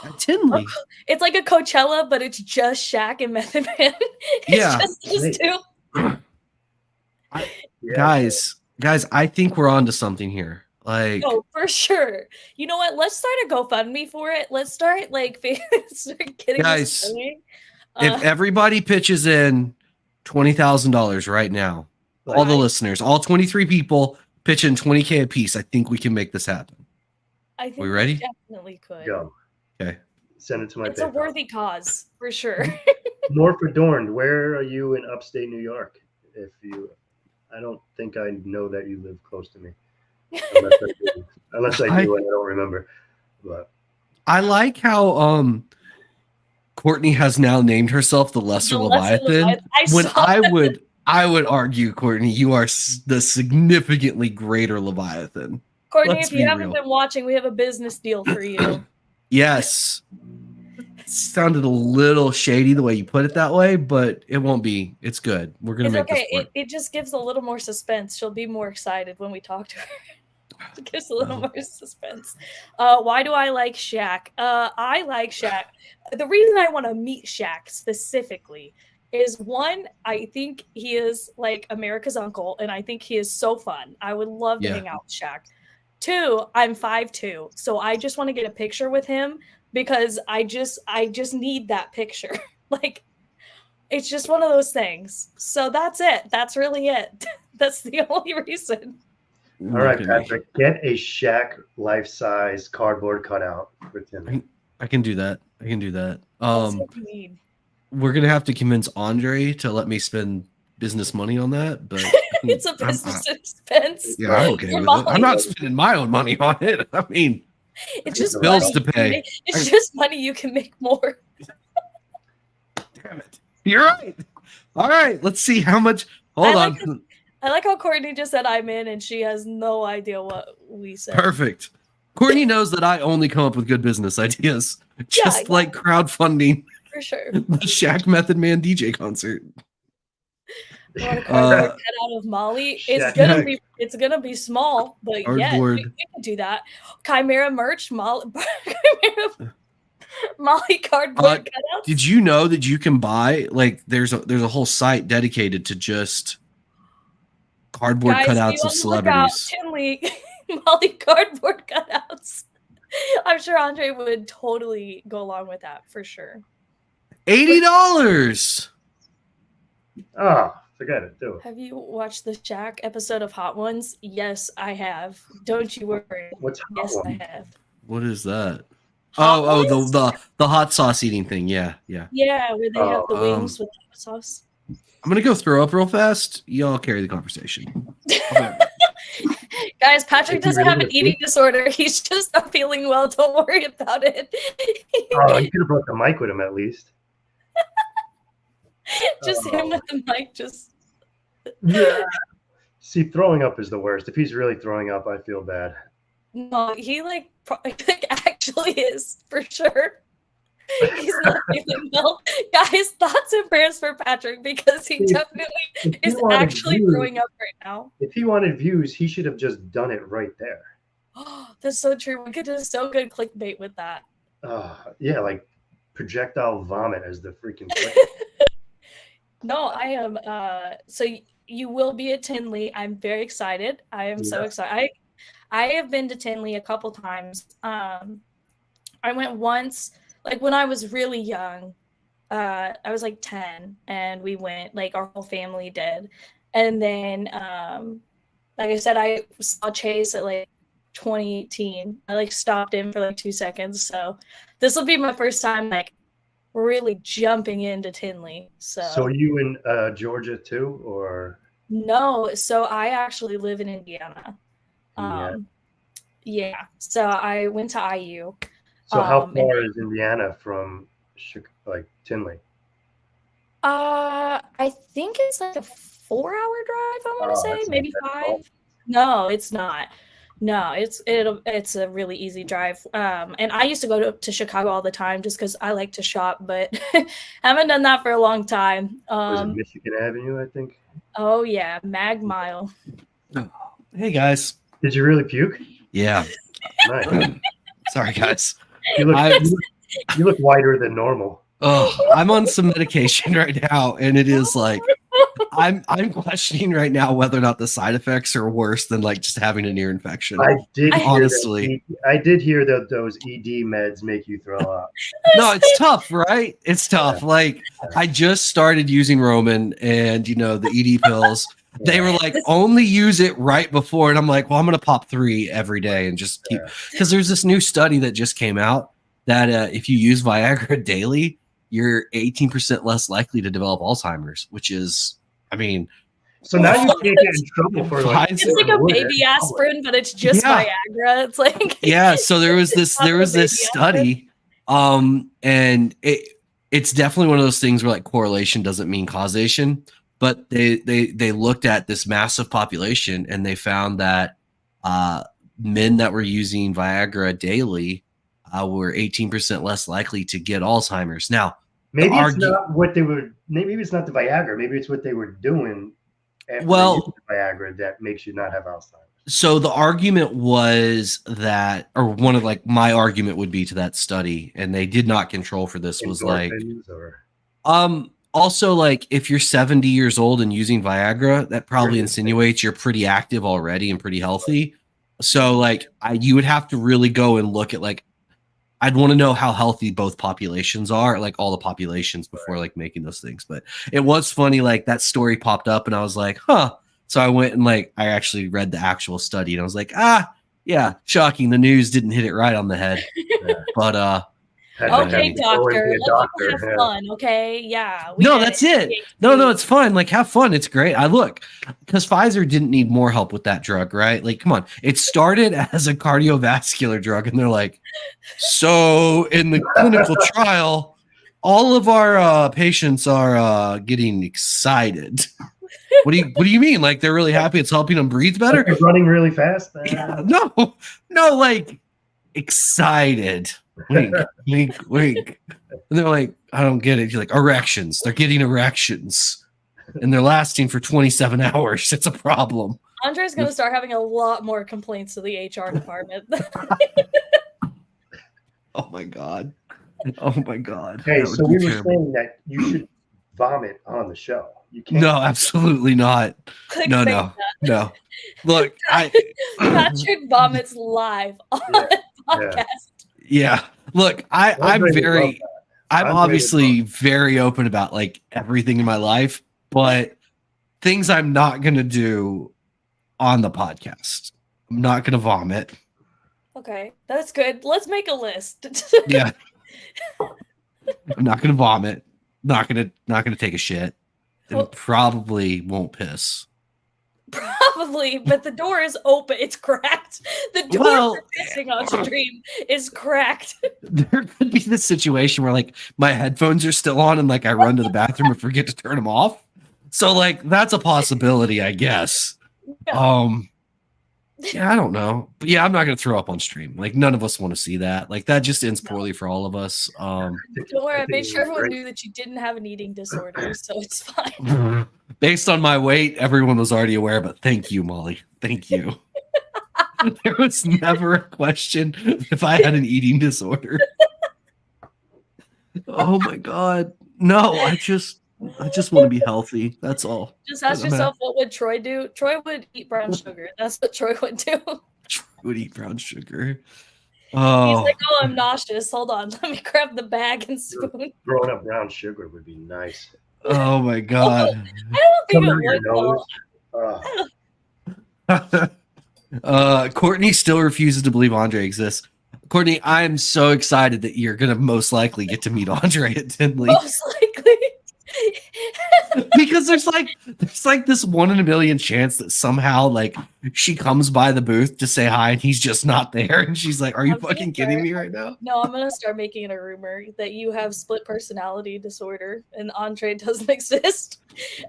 At Tinley. It's like a Coachella, but it's just Shaq and Method Man. It's just those two. Guys, I think we're on to something here. Like, no, for sure. You know what? Let's start a GoFundMe for it. Let's start getting guys. This going. If everybody pitches in $20,000 right now, all the listeners, all 23 people pitch in $20K a piece, I think we can make this happen. I think we ready? Definitely could. Go. Okay. Send it to my. It's a worthy cause for sure. North Adorned, where are you in upstate New York? I don't think I know that you live close to me. Unless I do and I don't remember. But I like how Courtney has now named herself the Lesser Leviathan. I would argue, Courtney, you are the significantly greater Leviathan. Courtney, if you haven't been watching, we have a business deal for you. Yes. It sounded a little shady the way you put it that way, but it won't be. It's good. We're going to make this work. It just gives a little more suspense. She'll be more excited when we talk to her. It gives a little more suspense. Why do I like Shaq? I like Shaq. The reason I want to meet Shaq specifically is, one, I think he is like America's uncle, and I think he is so fun. I would love to hang out with Shaq. Two, I'm 5'2", so I just want to get a picture with him because I just need that picture. Like, it's just one of those things. So that's it. That's really it. That's the only reason. All right, Patrick, get a Shaq life-size cardboard cutout for Tinley. I can do that. We're gonna have to convince Andre to let me spend business money on that, but it's a business expense. Yeah, I'm okay with it. I'm not spending my own money on it. I mean, it's just bills to pay. It's just money you can make more. Damn it! You're right. All right, let's see how much. Hold on. I like how Courtney just said I'm in, and she has no idea what we said. Perfect. Courtney knows that I only come up with good business ideas, just like crowdfunding. For sure. The Shaq Method Man DJ concert. You want a cardboard cutout of Molly? It's gonna be small, but we can do that. Chimera merch, Molly cardboard cutouts. Did you know that you can buy there's a whole site dedicated to just cardboard cutouts of celebrities? Tinley, Molly cardboard cutouts. I'm sure Andre would totally go along with that for sure. $80. Oh, forget it. Do it. Have you watched the Shaq episode of Hot Ones? Yes, I have. Don't you worry. What's Hot Yes, Ones? I have. What is that? The hot sauce eating thing. Yeah. Yeah, where they have the wings with hot sauce. I'm gonna go throw up real fast. Y'all carry the conversation. Guys, Patrick doesn't have an eating disorder. He's just not feeling well. Don't worry about it. Oh, you could have brought the mic with him at least. Just him with the mic. Yeah. See, throwing up is the worst. If he's really throwing up, I feel bad. No, he actually is for sure. He's not feeling well. Guys, thoughts and prayers for Patrick because he definitely is actually throwing up right now. If he wanted views, he should have just done it right there. Oh, that's so true. We could do so good clickbait with that. Yeah, like projectile vomit as the freaking click. No, I am. So you will be at Tinley. I'm very excited. I am so excited. I have been to Tinley a couple times. I went once, like when I was really young. I was like 10, and we went. Like our whole family did. And then, like I said, I saw Chase at like 2018. I like stopped in for like 2 seconds. So this will be my first time like really jumping into Tinley. So are you in Georgia too, or? No, so I actually live in Indiana. Yeah. So I went to IU. So how far is Indiana from like Tinley? I think it's like a 4-hour drive. I want to say maybe 5. No, it's not. No, it's a really easy drive. And I used to go to Chicago all the time just because I like to shop, but haven't done that for a long time. Was it Michigan Avenue, I think? Oh yeah, Mag Mile. Hey guys. Did you really puke? Yeah. Nice. Sorry guys. You look whiter than normal. Oh, I'm on some medication right now, and it is like I'm questioning right now whether or not the side effects are worse than like just having an ear infection. I did hear that those ED meds make you throw up. No, it's tough, right? It's tough. Yeah. Like I just started using Roman, and the ED pills. They were like, only use it right before, and I'm like, well, I'm gonna pop 3 every day and just keep, because there's this new study that just came out that if you use Viagra daily, you're 18% less likely to develop Alzheimer's, which is, I mean, So now you can't get in trouble for like. It's like a baby aspirin, but it's just Viagra. It's like So there was this study, and it's definitely one of those things where like correlation doesn't mean causation, but they looked at this massive population and they found that men that were using Viagra daily were 18% less likely to get Alzheimer's. Now, maybe it's not what they were. Maybe it's not the Viagra. Maybe it's what they were doing. Viagra that makes you not have Alzheimer's. So the argument was that, or one of like my argument would be to that study, and they did not control for this, was like, also like if you're 70 years old and using Viagra, that probably insinuates you're pretty active already and pretty healthy. So like you would have to really go and look at like, I'd want to know how healthy both populations are, like all the populations before like making those things. But it was funny, like that story popped up and I was like, huh. So I went and like, I actually read the actual study and I was like, yeah, shocking. The news didn't hit it right on the head. But okay, doctor, let's have fun. Okay, yeah. No, that's it. No, it's fun. Like, have fun. It's great. Because Pfizer didn't need more help with that drug, right? Like, come on. It started as a cardiovascular drug, and they're like, so in the clinical trial, all of our patients are getting excited. What do you mean? Like, they're really happy it's helping them breathe better? They're running really fast. Yeah, no, like excited. Wink, wink, wink. And they're like, I don't get it. You're like, erections. They're getting erections. And they're lasting for 27 hours. It's a problem. Andre's going to start having a lot more complaints to the HR department. Oh, my God. Oh, my God. Hey, so we were saying that you should vomit on the show. You can't. No, absolutely not. No. Look, Patrick vomits live on the podcast. Yeah. Look, I'm obviously very open about like everything in my life, but things I'm not going to do on the podcast. I'm not going to vomit. Okay, that's good. Let's make a list. Yeah. I'm not going to vomit. Not going to take a shit. And probably won't piss. Probably, but the door is open. It's cracked. The door for pissing on stream is cracked. There could be this situation where like my headphones are still on and like I run to the bathroom and forget to turn them off. So like that's a possibility, I guess. Yeah, I don't know. But yeah, I'm not gonna throw up on stream. Like none of us want to see that. Like that just ends poorly for all of us. Don't worry, I made sure everyone knew that you didn't have an eating disorder, so it's fine. Based on my weight, everyone was already aware, but thank you, Molly. Thank you. There was never a question if I had an eating disorder. Oh my God. No, I just want to be healthy. That's all. Just ask yourself, what would Troy do? Troy would eat brown sugar. That's what Troy would do. Troy would eat brown sugar. Oh. He's like, oh, I'm nauseous. Hold on. Let me grab the bag and spoon. Growing up brown sugar would be nice. Oh my God. I don't think it would. Courtney still refuses to believe Andre exists. Courtney, I'm so excited that you're going to most likely get to meet Andre at Tinley. Most likely. Because there's like this 1 in a million chance that somehow like she comes by the booth to say hi and he's just not there and she's like, are you fucking kidding me right now? No, I'm gonna start making it a rumor that you have split personality disorder and Andre doesn't exist.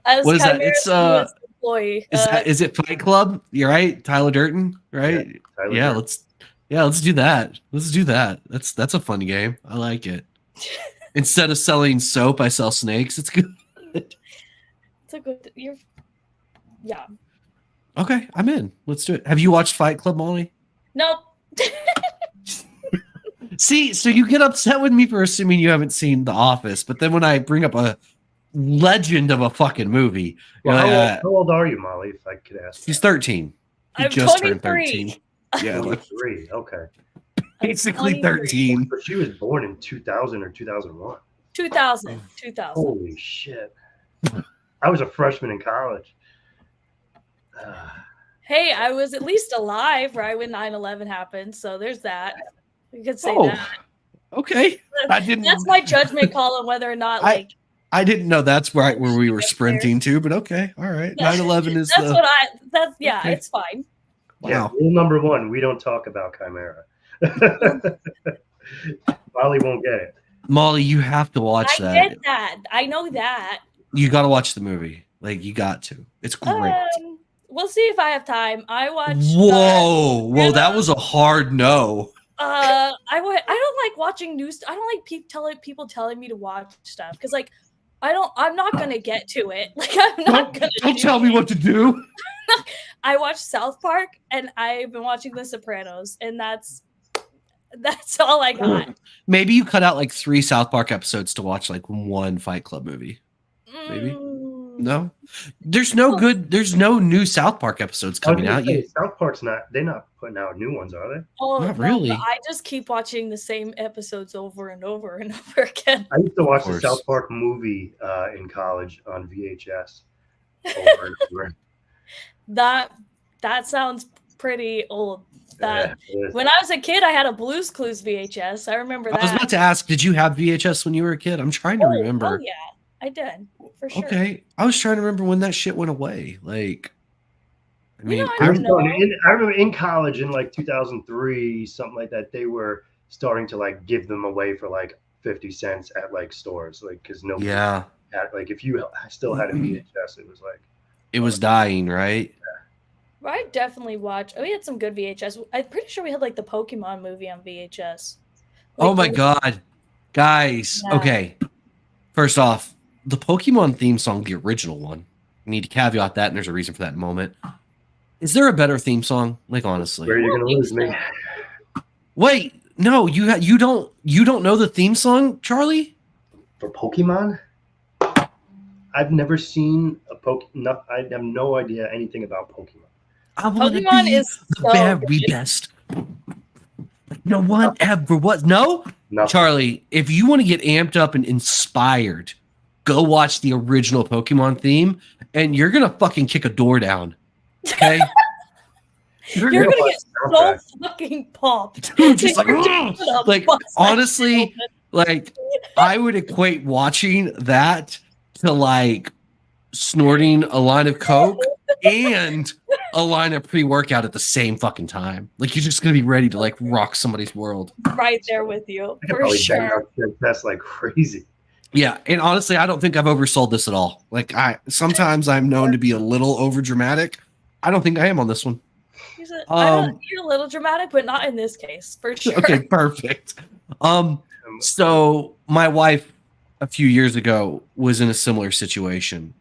What is that? It's employee. Is it Fight Club? You're right, Tyler Durden, right? Yeah, let's do that. Let's do that. That's a fun game. I like it. Instead of selling soap, I sell snakes. It's good. It's a good. Yeah. Okay, I'm in. Let's do it. Have you watched Fight Club, Molly? Nope. See, so you get upset with me for assuming you haven't seen The Office, but then when I bring up a legend of a fucking movie, how old are you, Molly? If I could ask. She's 13. I'm just turned 13. Yeah, 23. Okay. Basically 13. But she was born in 2000 or 2001. 2000. Holy shit. I was a freshman in college. Hey, I was at least alive right when 9/11 happened, so there's that. You could say that. Okay. That's my judgment call on whether or not I didn't know that's right where we were sprinting to, but okay, all right. 9/11 is that's what I. That's yeah, okay. it's fine. Wow. Yeah, rule number 1: we don't talk about Chimera. Molly won't get it. Molly, you have to watch that. I get that. I know that. You got to watch the movie. Like, you got to. It's great. We'll see if I have time. I watch. Whoa, that was a hard no. I don't like watching news. I don't like people telling me to watch stuff because like I'm not gonna get to it. Like I'm not gonna. Don't tell me what to do. I watched South Park and I've been watching The Sopranos, and that's all I got. Maybe you cut out like 3 South Park episodes to watch like 1 Fight Club movie. Maybe. No, there's no new South Park episodes coming out. South Park's they're not putting out new ones, are they? Oh, not really. I just keep watching the same episodes over and over and over again. I used to watch the South Park movie in college on VHS over and over. That sounds pretty old. When I was a kid, I had a Blue's Clues VHS. I remember that. I was about to ask, did you have VHS when you were a kid? I'm trying to remember. Oh yeah, I did for sure. Okay, I was trying to remember when that shit went away. Like, I mean, I remember in college in like 2003, something like that. They were starting to like give them away for like 50 cents at like stores, like because nobody had, like if you still had a VHS, it was like it was dying, right? Yeah. I definitely watched. We had some good VHS. I'm pretty sure we had like the Pokemon movie on VHS. Like, oh my god, guys! Yeah. Okay, first off, the Pokemon theme song, the original one. I need to caveat that, and there's a reason for that in a moment. Is there a better theme song? Like honestly, where are you gonna lose me? Wait, no, you don't know the theme song, Charlie? For Pokemon? I've never seen a Pokemon. I have no idea anything about Pokemon. I want to be is the very best. No one ever was. No? Nothing. Charlie, if you want to get amped up and inspired, go watch the original Pokemon theme, and you're going to fucking kick a door down. Okay? You're going to get so fucking pumped. Dude, just like honestly, like, I would equate watching that to, like, snorting a line of Coke and a line of pre-workout at the same fucking time. Like, you're just gonna be ready to like rock somebody's world. Right there with you, for sure. That's like crazy. Yeah, and honestly, I don't think I've oversold this at all. Like, sometimes I'm known to be a little over dramatic. I don't think I am on this one. You're a little dramatic, but not in this case, for sure. Okay, perfect. So my wife a few years ago was in a similar situation,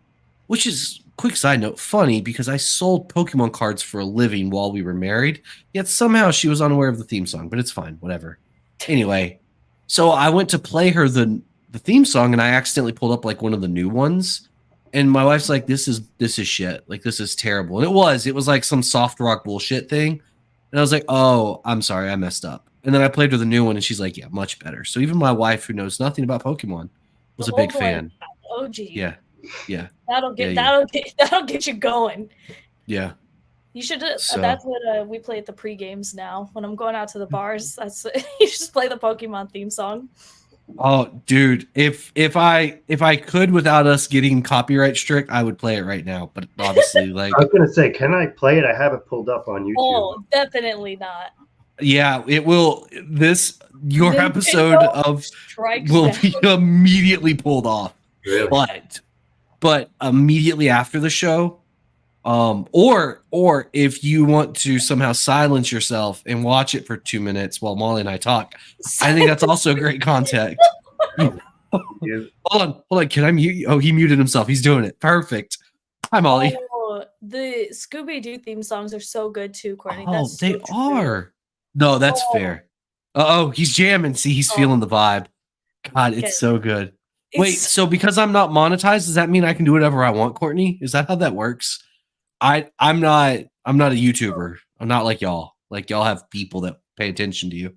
which is, quick side note, funny because I sold Pokemon cards for a living while we were married, yet somehow she was unaware of the theme song, but it's fine, whatever. Anyway, so I went to play her the theme song and I accidentally pulled up like one of the new ones. And my wife's like, this is shit. Like, this is terrible. And it was like some soft rock bullshit thing. And I was like, oh, I'm sorry, I messed up. And then I played her the new one and she's like, yeah, much better. So even my wife, who knows nothing about Pokemon, was a big fan. OG. Yeah. That'll get you going. Yeah. You should. That's what we play at the pre-games now. When I'm going out to the bars, that's you just play the Pokemon theme song. Oh, dude! If I could without us getting copyright strict, I would play it right now. But obviously, like, I was gonna say, can I play it? I have it pulled up on YouTube. Oh, definitely not. Yeah, it will. Your episode of will be immediately pulled off. Really? But immediately after the show, or if you want to somehow silence yourself and watch it for 2 minutes while Molly and I talk, I think that's also great content. Hold on. Can I mute you? Oh, he muted himself. He's doing it. Perfect. Hi, Molly. Oh, the Scooby-Doo theme songs are so good too, Courtney. Oh, they are. No, that's fair. Oh, he's jamming. See, he's feeling the vibe. God, it's so good. Wait, so because I'm not monetized, does that mean I can do whatever I want, Courtney? Is that how that works? I'm not a YouTuber. I'm not like y'all. Like, y'all have people that pay attention to you.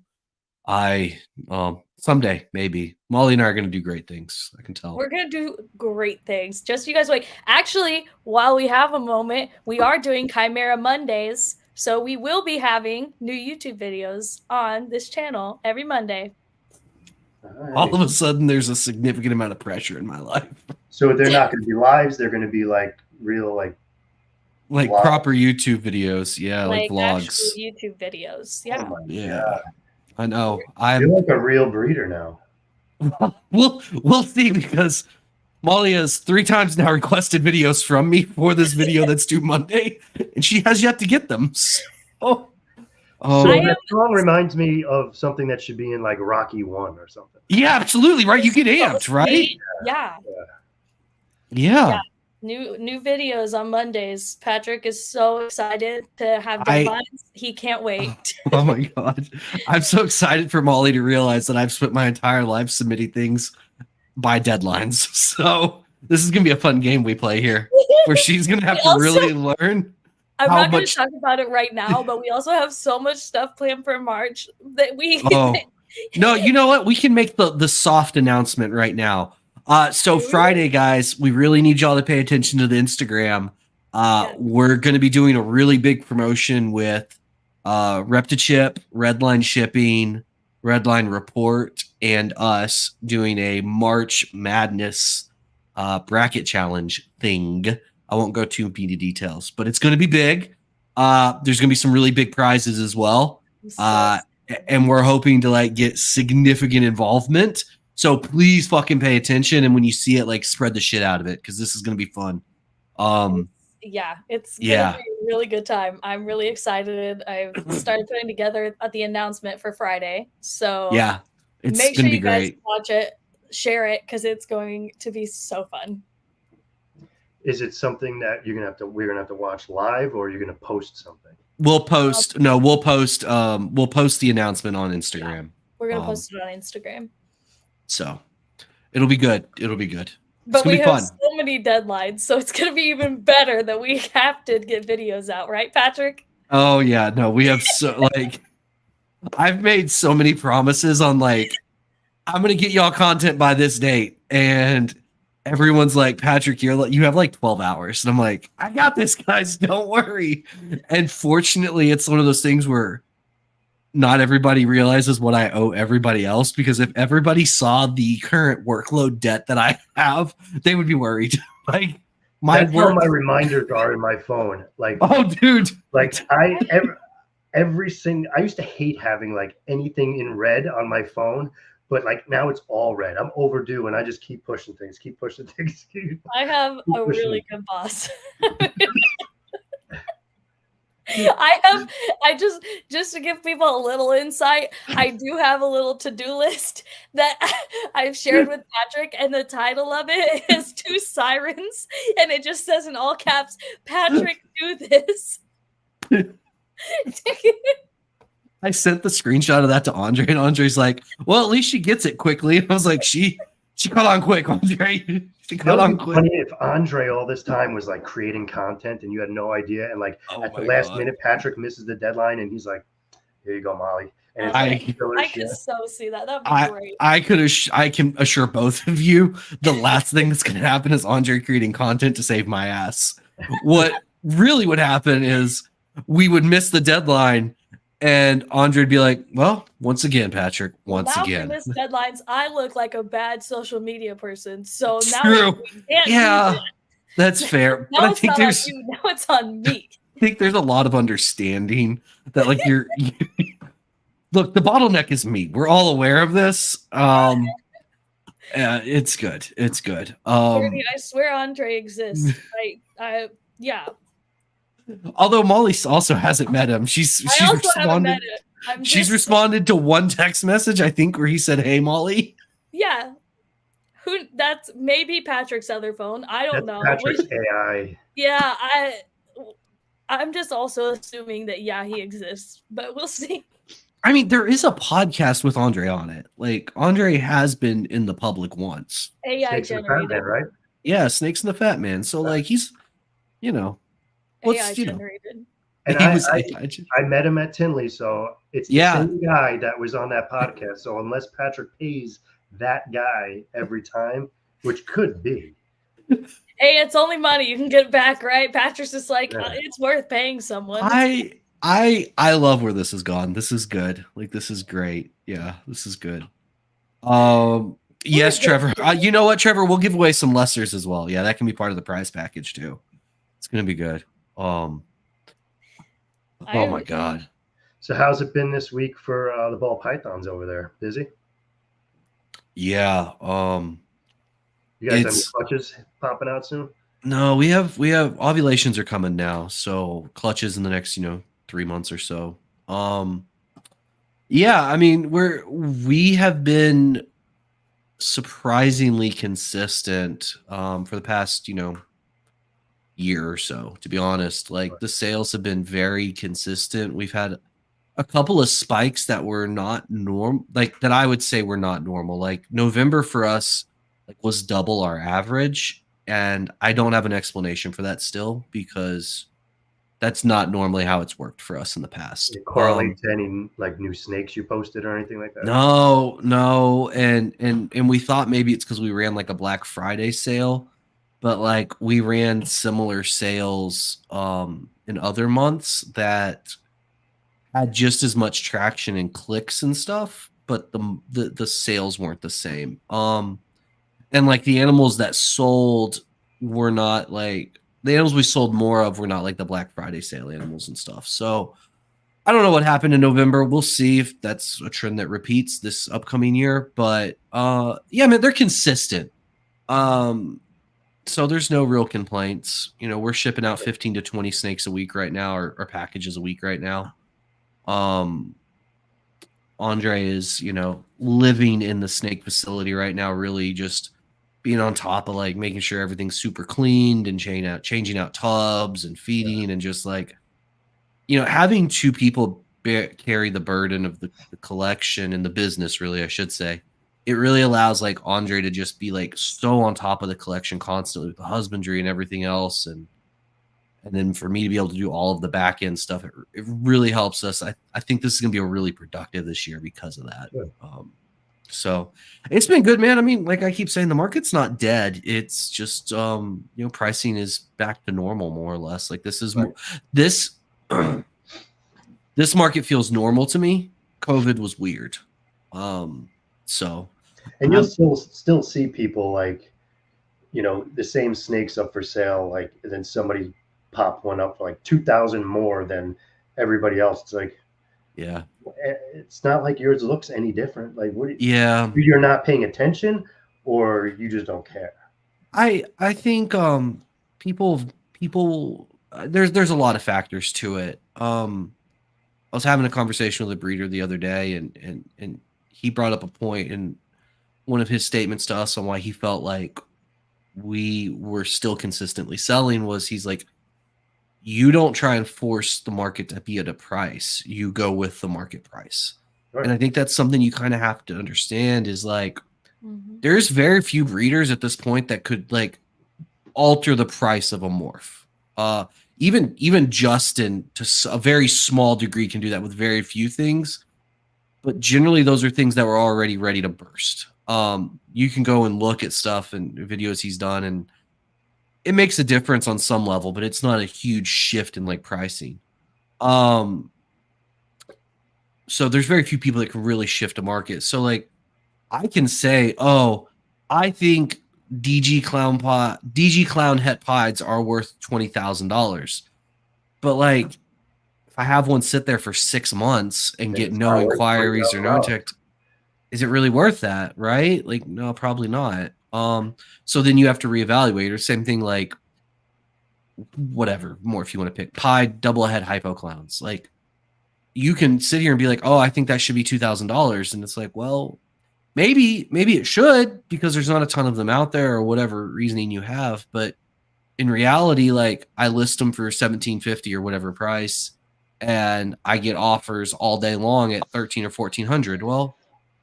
Someday, maybe. Molly and I are gonna do great things. I can tell. We're gonna do great things. Just you guys wait. Actually, while we have a moment, we are doing Chimera Mondays. So we will be having new YouTube videos on this channel every Monday. all of a sudden there's a significant amount of pressure in my life. So they're not going to be lives. They're going to be like real, like vlogs. Proper YouTube videos. Yeah. Like vlogs. YouTube videos. Yeah. Oh yeah. God. I know. You're like a real breeder now. We'll see, because Molly has 3 times now requested videos from me for this video that's due Monday, and she has yet to get them. So that song reminds me of something that should be in like Rocky 1 or something. Yeah, absolutely. Right. You get amped, right? Yeah. New videos on Mondays. Patrick is so excited to have deadlines. He can't wait. Oh my God. I'm so excited for Molly to realize that I've spent my entire life submitting things by deadlines. So this is going to be a fun game we play here, where she's going to have to really learn. I'm not going to talk about it right now, but we also have so much stuff planned for March that we... No, you know what? We can make the soft announcement right now. So Friday, guys, we really need y'all to pay attention to the Instagram. We're going to be doing a really big promotion with Reptichip, Redline Shipping, Redline Report, and us doing a March Madness bracket challenge thing. I won't go too into details, but it's going to be big. There's going to be some really big prizes as well. And we're hoping to like get significant involvement. So please fucking pay attention, and when you see it, like spread the shit out of it, because this is going to be fun. It's gonna be a really good time. I'm really excited. I've started putting together the announcement for Friday. So it's make sure gonna be you guys great. watch it, share it, because it's going to be so fun. Is it something that we're gonna have to watch live, or you're gonna post something? We'll post we'll post the announcement on Instagram. Yeah, we're gonna post it on Instagram. So it'll be good. It'll be good. But we have so many deadlines, so it's gonna be even better that we have to get videos out, right, Patrick? Oh yeah, no, we have so like I've made so many promises on like I'm gonna get y'all content by this date, and everyone's like, Patrick, you have like 12 hours, and I'm like, I got this, guys, don't worry. And fortunately, it's one of those things where not everybody realizes what I owe everybody else, because if everybody saw the current workload debt that I have, they would be worried. Like that's how my reminders are in my phone. Like, oh dude, like I used to hate having like anything in red on my phone, but like now it's all red. I'm overdue, and I just keep pushing things. I have a really good boss. Just to give people a little insight, I do have a little to-do list that I've shared with Patrick, and the title of it is 2 sirens, and it just says in all caps, Patrick, do this. I sent the screenshot of that to Andre, and Andre's like, well, at least she gets it quickly. I was like, she caught on quick, Andre. She caught on quick. Funny if Andre all this time was like creating content and you had no idea, and like at the last minute, Patrick misses the deadline, and he's like, here you go, Molly. And I could so see that. That'd be great. I can assure both of you, the last thing that's going to happen is Andre creating content to save my ass. What really would happen is we would miss the deadline, and Andre would be like, well, once again, Patrick, once again. For this deadlines, I look like a bad social media person. So now true. That's fair. Now, but I think there's now it's on me. I think there's a lot of understanding that like look, the bottleneck is me. We're all aware of this. It's good. It's good. I swear Andre exists. Yeah. Although Molly also hasn't met him. She's responded. She's responded to one text message, I think, where he said, "Hey, Molly." Yeah. That's maybe Patrick's other phone. I don't know. Patrick's AI. Yeah, I'm just also assuming that he exists, but we'll see. I mean, there is a podcast with Andre on it. Like, Andre has been in the public once. AI generated, right? Yeah, Snakes and the Fat Man. So, like, he's, AI generated. And I met him at Tinley, so it's the same guy that was on that podcast. So unless Patrick pays that guy every time, which could be. Hey, it's only money. You can get it back, right? Patrick's just like, it's worth paying someone. I love where this has gone. This is good. Like, this is great. Yeah, this is good. Yes, Trevor. You know what, Trevor? We'll give away some lessers as well. Yeah, that can be part of the prize package too. It's gonna be good. Oh my god. So how's it been this week for the ball pythons over there? Busy? Yeah. You guys have any clutches popping out soon? No, we have ovulations are coming now, so clutches in the next 3 months or so. Yeah, I mean we have been surprisingly consistent for the past year or so, to be honest. Like the sales have been very consistent. We've had a couple of spikes that were not normal, like that I would say were not normal. Like November for us was double our average, and I don't have an explanation for that still, because that's not normally how it's worked for us in the past. Did it correlate to any like new snakes you posted or anything like that? No, and we thought maybe it's because we ran like a Black Friday sale, but like we ran similar sales in other months that had just as much traction and clicks and stuff, but the sales weren't the same. And like the animals that sold were not like the animals we sold more of were not like the Black Friday sale animals and stuff. So I don't know what happened in November. We'll see if that's a trend that repeats this upcoming year. But yeah, man, they're consistent. So there's no real complaints. We're shipping out 15 to 20 snakes a week right now, or packages a week right now. Andre is, living in the snake facility right now, really just being on top of like making sure everything's super cleaned and changing out tubs and feeding, and just like, having two people carry the burden of the collection and the business, really, I should say. It really allows like Andre to just be like so on top of the collection constantly with the husbandry and everything else. And then for me to be able to do all of the back end stuff, it really helps us. I think this is going to be a really productive this year because of that. Good. So it's been good, man. I mean, like I keep saying, the market's not dead. It's just, pricing is back to normal more or less. Like this is this market feels normal to me. COVID was weird. So, and you'll still see people like, the same snakes up for sale, like, and then somebody pop one up for like 2,000 more than everybody else. It's like, yeah, it's not like yours looks any different. Like, yeah, you're not paying attention, or you just don't care. I think people there's a lot of factors to it. I was having a conversation with a breeder the other day, and he brought up a point in one of his statements to us on why he felt like we were still consistently selling was, he's like, you don't try and force the market to be at a price. You go with the market price. Right. And I think that's something you kind of have to understand is like, there's very few breeders at this point that could like alter the price of a morph. Even Justin, to a very small degree, can do that with very few things. But generally, those are things that were already ready to burst. You can go and look at stuff and videos he's done, and it makes a difference on some level, but it's not a huge shift in like pricing. So there's very few people that can really shift a market. So like, I can say, oh, I think DG Clown Het Pieds are worth $20,000, but like, if I have one sit there for 6 months and get no inquiries or no checked, is it really worth that? Right? Like, no, probably not. So then you have to reevaluate, or same thing, like whatever more, if you want to pick pied double head hypo clowns, like you can sit here and be like, oh, I think that should be $2,000. And it's like, well, maybe it should, because there's not a ton of them out there, or whatever reasoning you have. But in reality, like I list them for $1,750 or whatever price, and I get offers all day long at $1,300 or $1,400. Well,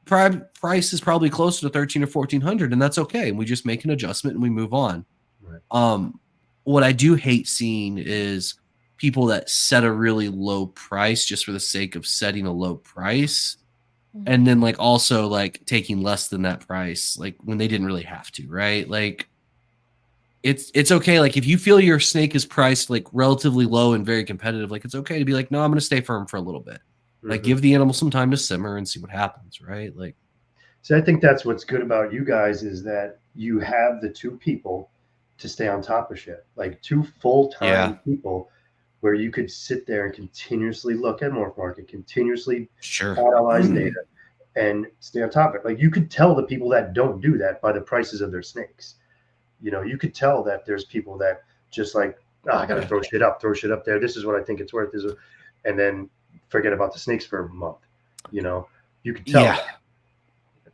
price is probably closer to $1,300 or $1,400, and that's okay. And we just make an adjustment and we move on. Right. What I do hate seeing is people that set a really low price just for the sake of setting a low price, and then like also like taking less than that price, like when they didn't really have to, right? Like it's okay. Like if you feel your snake is priced like relatively low and very competitive, like it's okay to be like, no, I'm going to stay firm for a little bit. Like give the animal some time to simmer and see what happens, right? Like, So I think that's what's good about you guys is that you have the two people to stay on top of shit, like two full-time people where you could sit there and continuously look at Morph Market, continuously analyze data, and stay on top of it. Like you could tell the people that don't do that by the prices of their snakes. You know, you could tell that there's people that just like, oh, I gotta throw shit up there. This is what I think it's worth. And then forget about the snakes for a month. You know, you could tell. That.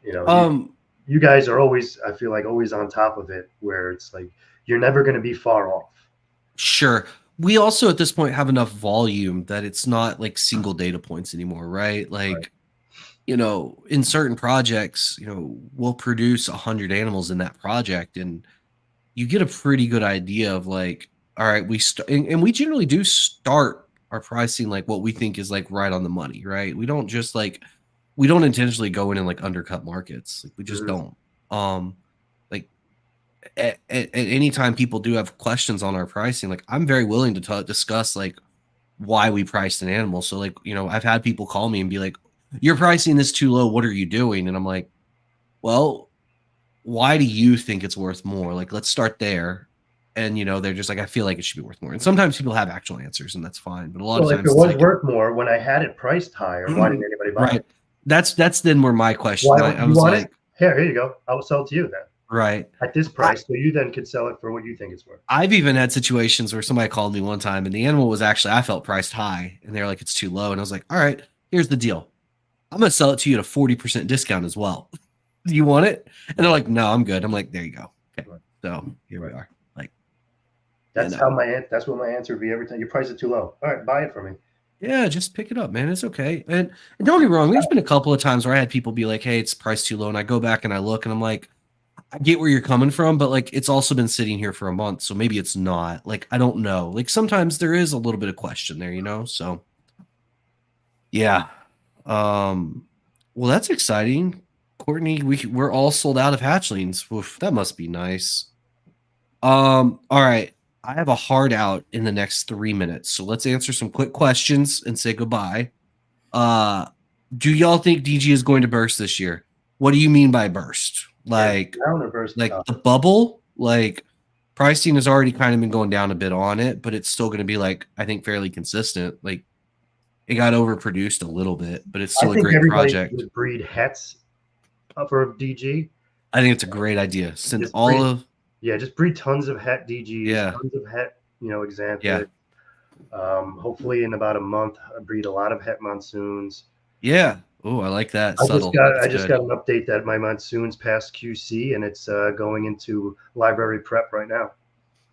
You know, you guys are always, I feel like, always on top of it, where it's like you're never going to be far off. Sure. We also at this point have enough volume that it's not like single data points anymore, right? Like, you know, in certain projects, you know, we'll produce 100 animals in that project, and you get a pretty good idea of like, all right, and we generally do start our pricing like what we think is like right on the money, right? We don't just like, we don't intentionally go in and like undercut markets. Like we just don't. Like at any time people do have questions on our pricing, like I'm very willing to discuss like why we priced an animal. So like, you know, I've had people call me and be like, your pricing is too low. What are you doing? And I'm like, well, why do you think it's worth more? Like, let's start there. And, you know, they're just like, I feel like it should be worth more. And sometimes people have actual answers and that's fine. But a lot of times if it was worth more when I had it priced higher, why didn't anybody buy it? That's then where my question. I was like, here you go. I will sell it to you then. Right. At this price. So you then could sell it for what you think it's worth. I've even had situations where somebody called me one time and the animal was actually, I felt priced high and they're like, it's too low. And I was like, all right, here's the deal. I'm going to sell it to you at a 40% discount as well. Do you want it? And they're like, no, I'm good. I'm like, there you go. Okay. So here we are. Like, that's that's what my answer would be every time. You price it too low. All right, buy it for me. Yeah, just pick it up, man. It's okay. And don't get me wrong, there's been a couple of times where I had people be like, hey, it's priced too low. And I go back and I look and I'm like, I get where you're coming from, but like it's also been sitting here for a month. So maybe it's not. Like, I don't know. Like sometimes there is a little bit of question there, you know? So yeah. Well, that's exciting. Courtney, we're all sold out of hatchlings. Oof, that must be nice. All right. I have a hard out in the next 3 minutes. So let's answer some quick questions and say goodbye. Do y'all think DG is going to burst this year? What do you mean by burst? Like, the bubble? Like, pricing has already kind of been going down a bit on it, but it's still going to be like, I think fairly consistent. Like, it got overproduced a little bit, but it's still a great project. Would breed hets for DG. I think it's a great idea. Send just breed tons of het DGs, tons of het, example. Yeah. Hopefully in about a month, breed a lot of het monsoons. Yeah. Oh, I like that. I just got an update that my monsoons passed QC and it's going into library prep right now.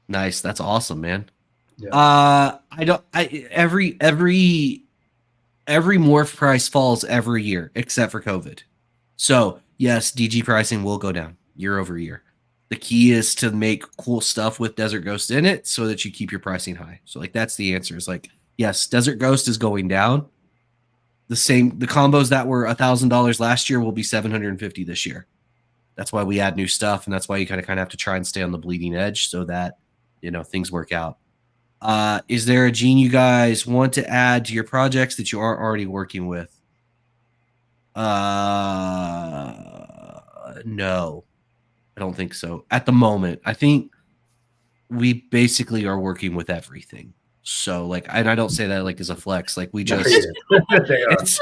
Nice. That's awesome, man. Yeah. Every morph price falls every year except for COVID. So yes, DG pricing will go down year over year. The key is to make cool stuff with Desert Ghost in it so that you keep your pricing high. So like that's the answer. Is like, yes, Desert Ghost is going down. The combos that were $1,000 last year will be $750 this year. That's why we add new stuff, and that's why you kind of have to try and stay on the bleeding edge so that things work out. Is there a gene you guys want to add to your projects that you are already working with? No. I don't think so. At the moment, I think we basically are working with everything. So like, and I don't say that like as a flex, like we just, it's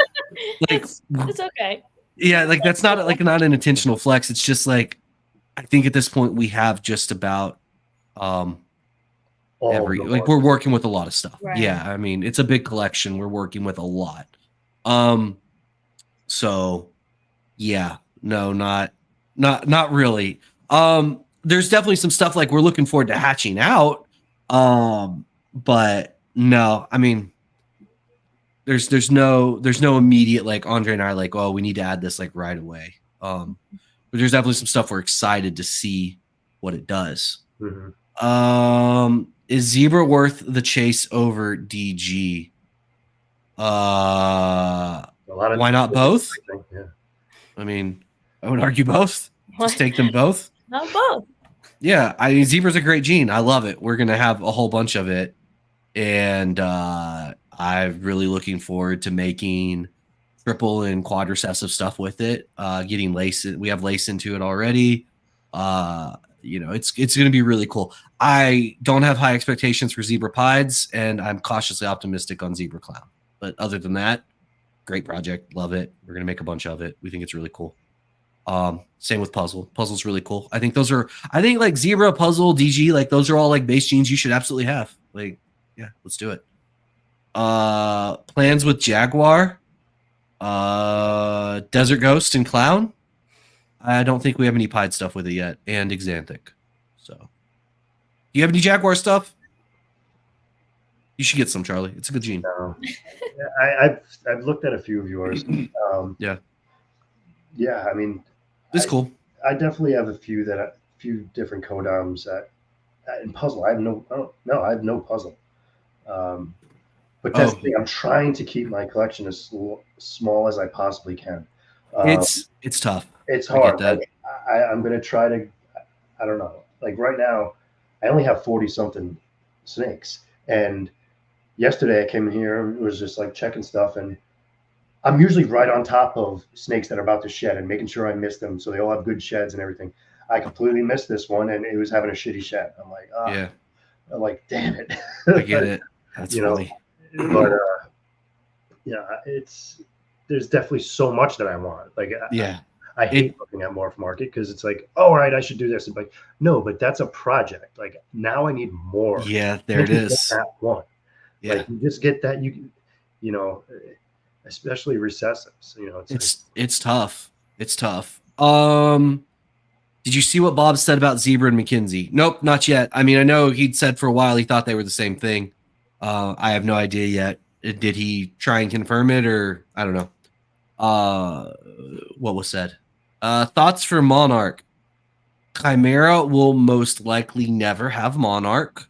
okay. Yeah. Like that's not like not an intentional flex. It's just like, I think at this point we have just about, we're working with a lot of stuff. Right. Yeah. I mean, it's a big collection. We're working with a lot. So yeah, no, not really. There's definitely some stuff like we're looking forward to hatching out. But no, I mean, there's no immediate like Andre and I are like, oh, we need to add this like right away. But there's definitely some stuff we're excited to see what it does. Mm-hmm. Is Zebra worth the chase over DG? Why not both? I mean, I would argue both. Just take them both. Not both. Yeah, I mean, Zebra's a great gene. I love it. We're gonna have a whole bunch of it, and I'm really looking forward to making triple and quad recessive stuff with it. Getting lace, we have lace into it already. It's going to be really cool. I don't have high expectations for zebra pieds, and I'm cautiously optimistic on zebra clown. But other than that, great project. Love it. We're going to make a bunch of it. We think it's really cool. Same with puzzle. Puzzle's really cool. I think like zebra, puzzle, DG, like those are all like base genes you should absolutely have. Like, yeah, let's do it. Plans with Jaguar, Desert Ghost, and Clown. I don't think we have any pied stuff with it yet, and Exanthic. So, do you have any Jaguar stuff? You should get some, Charlie. It's a good gene. No. I've looked at a few of yours. Yeah. Yeah, I mean, it's cool. I definitely have a few different codoms that in puzzle. I have no puzzle. But that's the thing. I'm trying to keep my collection as small as I possibly can. It's tough. It's hard. I'm going to try to, I don't know. Like right now, I only have 40 something snakes. And yesterday I came in here and was just like checking stuff. And I'm usually right on top of snakes that are about to shed and making sure I miss them. So they all have good sheds and everything. I completely missed this one and it was having a shitty shed. I'm like, yeah. I'm like, damn it. I get it. That's funny. But there's definitely so much that I want. Like, I hate looking at Morph Market because it's like, all right, I should do this. It's like, no, but that's a project. Like now I need more. Yeah, there it is. That one. Yeah, like, you just get that. You know, especially recessives. You know, it's tough. It's tough. Did you see what Bob said about Zebra and McKinsey? Nope, not yet. I mean, I know he'd said for a while he thought they were the same thing. I have no idea yet. Did he try and confirm it, or I don't know? What was said? Thoughts for Monarch. Chimera will most likely never have Monarch.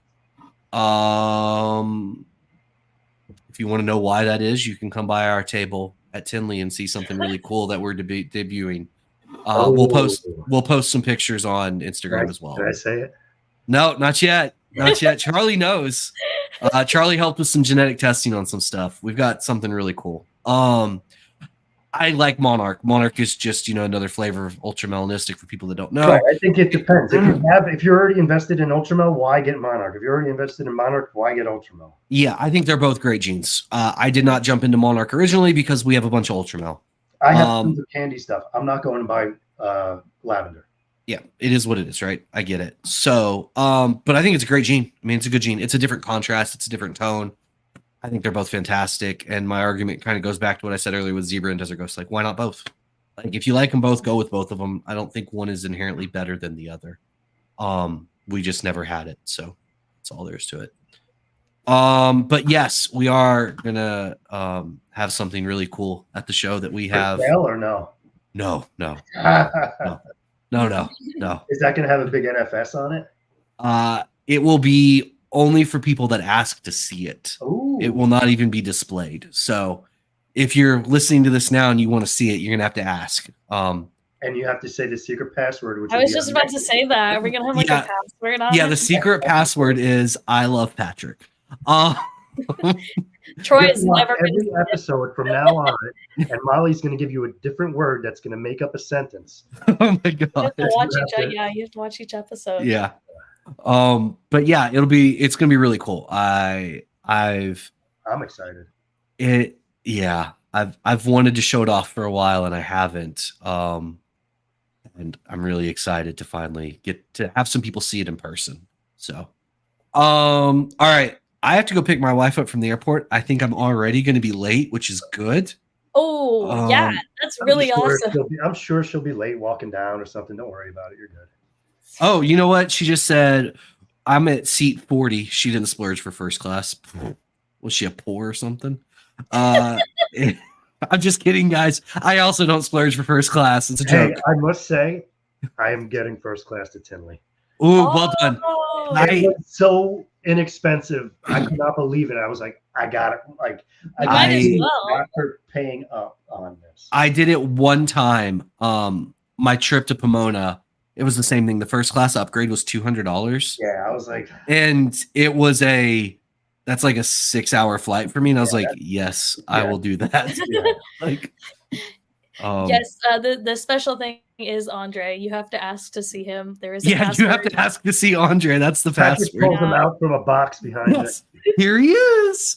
If you want to know why that is, you can come by our table at Tinley and see something really cool that we're debuting. We'll post some pictures on Instagram as well. Can I say it? No, not yet. Not yet. Charlie knows. Charlie helped with some genetic testing on some stuff. We've got something really cool. I like Monarch. Monarch is just, anher flavor of ultramelanistic for people that don't know. Right. I think it depends. If you're already invested in Ultramel, why get Monarch? If you're already invested in Monarch, why get Ultramel? Yeah, I think they're both great genes. I did not jump into Monarch originally because we have a bunch of Ultramel. I have tons of candy stuff. I'm not going to buy lavender. Yeah, it is what it is, right? I get it. So, but I think it's a great gene. I mean, it's a good gene. It's a different contrast. It's a different tone. I think they're both fantastic. And my argument kind of goes back to what I said earlier with Zebra and Desert Ghost. Like, why not both? Like, if you like them both, go with both of them. I don't think one is inherently better than the other. We just never had it. So that's all there is to it. But yes, we are going to have something really cool at the show that we have. For sale or no? No. No. Is that going to have a big NFS on it? It will be only for people that ask to see it. Ooh. It will not even be displayed. So if you're listening to this now and you want to see it, you're going to have to ask. And you have to say the secret password. I was just about to say that. Are we going to have like a password on it? Yeah, the secret password is I love Patrick. Troy has never been every episode from now on, and Molly's going to give you a different word that's going to make up a sentence. Oh my god! You have to watch each episode. Yeah. But yeah, it's going to be really cool. I'm excited. I've wanted to show it off for a while and I haven't. And I'm really excited to finally get to have some people see it in person. So, all right. I have to go pick my wife up from the airport. I think I'm already going to be late, which is good. Oh, yeah. That's really awesome. I'm sure she'll be late walking down or something. Don't worry about it. You're good. Oh, you know what? She just said, I'm at seat 40. She didn't splurge for first class. Was she a poor or something? I'm just kidding, guys. I also don't splurge for first class. It's a joke. I must say, I am getting first class to Tinley. Ooh, well done. It was so inexpensive. I could not believe it. I was like, I got it. Like, I got her paying up on this. I did it one time. My trip to Pomona, it was the same thing. The first class upgrade was $200. Yeah, I was like, and it was a that's like a 6-hour flight for me. And I was like, yes, I will do that. Like, yes, the special thing is Andre. You have to ask to see him. There is a you password. have to ask to see Andre. That's the Patrick password. pulls him out from a box behind you. Here he is.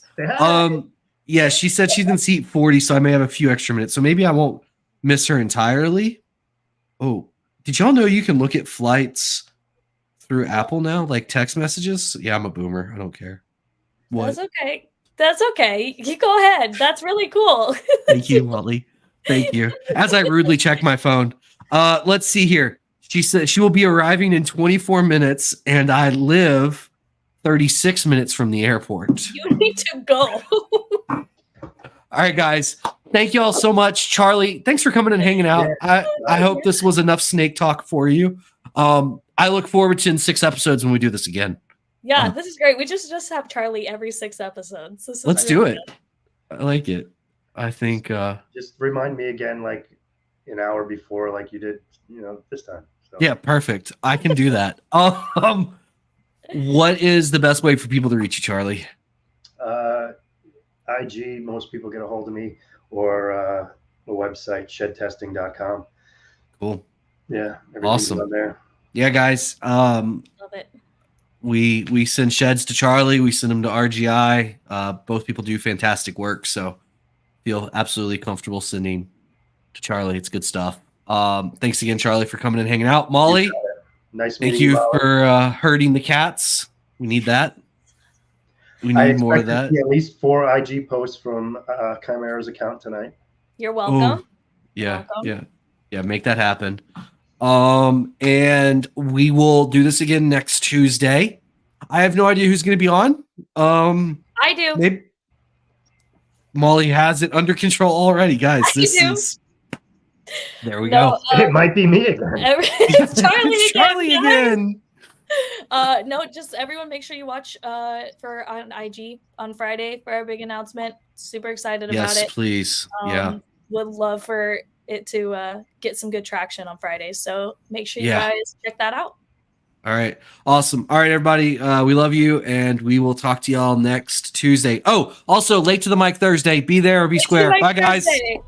Yeah, she said she's in seat 40, so I may have a few extra minutes. So maybe I won't miss her entirely. Oh, did y'all know you can look at flights through Apple now, like text messages? Yeah, I'm a boomer. I don't care. What? That's okay. That's okay. You go ahead. That's really cool. Thank you, Molly. Thank you. As I rudely check my phone. Let's see here. She said she will be arriving in 24 minutes, and I live 36 minutes from the airport. You need to go. All right, guys. Thank you all so much. Charlie, thanks for coming and hanging out. I hope this was enough snake talk for you. I look forward to in 6 episodes when we do this again. Yeah, this is great. We just have Charlie every 6 episodes. Let's do it. I like it. I think just remind me again, like an hour before, like you did, this time. So. Yeah, perfect. I can do that. What is the best way for people to reach you, Charlie? IG, most people get a hold of me, or the website shedtesting.com. Cool. Yeah, everything's on there. Yeah, guys. Love it. We send sheds to Charlie. We send them to RGI. Both people do fantastic work, so feel absolutely comfortable sending to Charlie. It's good stuff. Thanks again, Charlie, for coming and hanging out. Molly, nice. Thank you for herding the cats. We need that. We need more of that. At least 4 IG posts from Chimera's account tonight. You're welcome. Ooh. Yeah, yeah. Make that happen. And we will do this again next Tuesday. I have no idea who's going to be on. I do. Maybe Molly has it under control already, guys. There we go. It might be me again. It's Charlie again. No, just everyone make sure you watch on IG on Friday for our big announcement. Super excited about it. Yes, please. Would love for it to get some good traction on Friday. So make sure you guys check that out. All right. Awesome. All right, everybody. We love you, and we will talk to y'all next Tuesday. Oh, also, Late to the Mic Thursday. Be there or be square. Bye, guys. Thursday.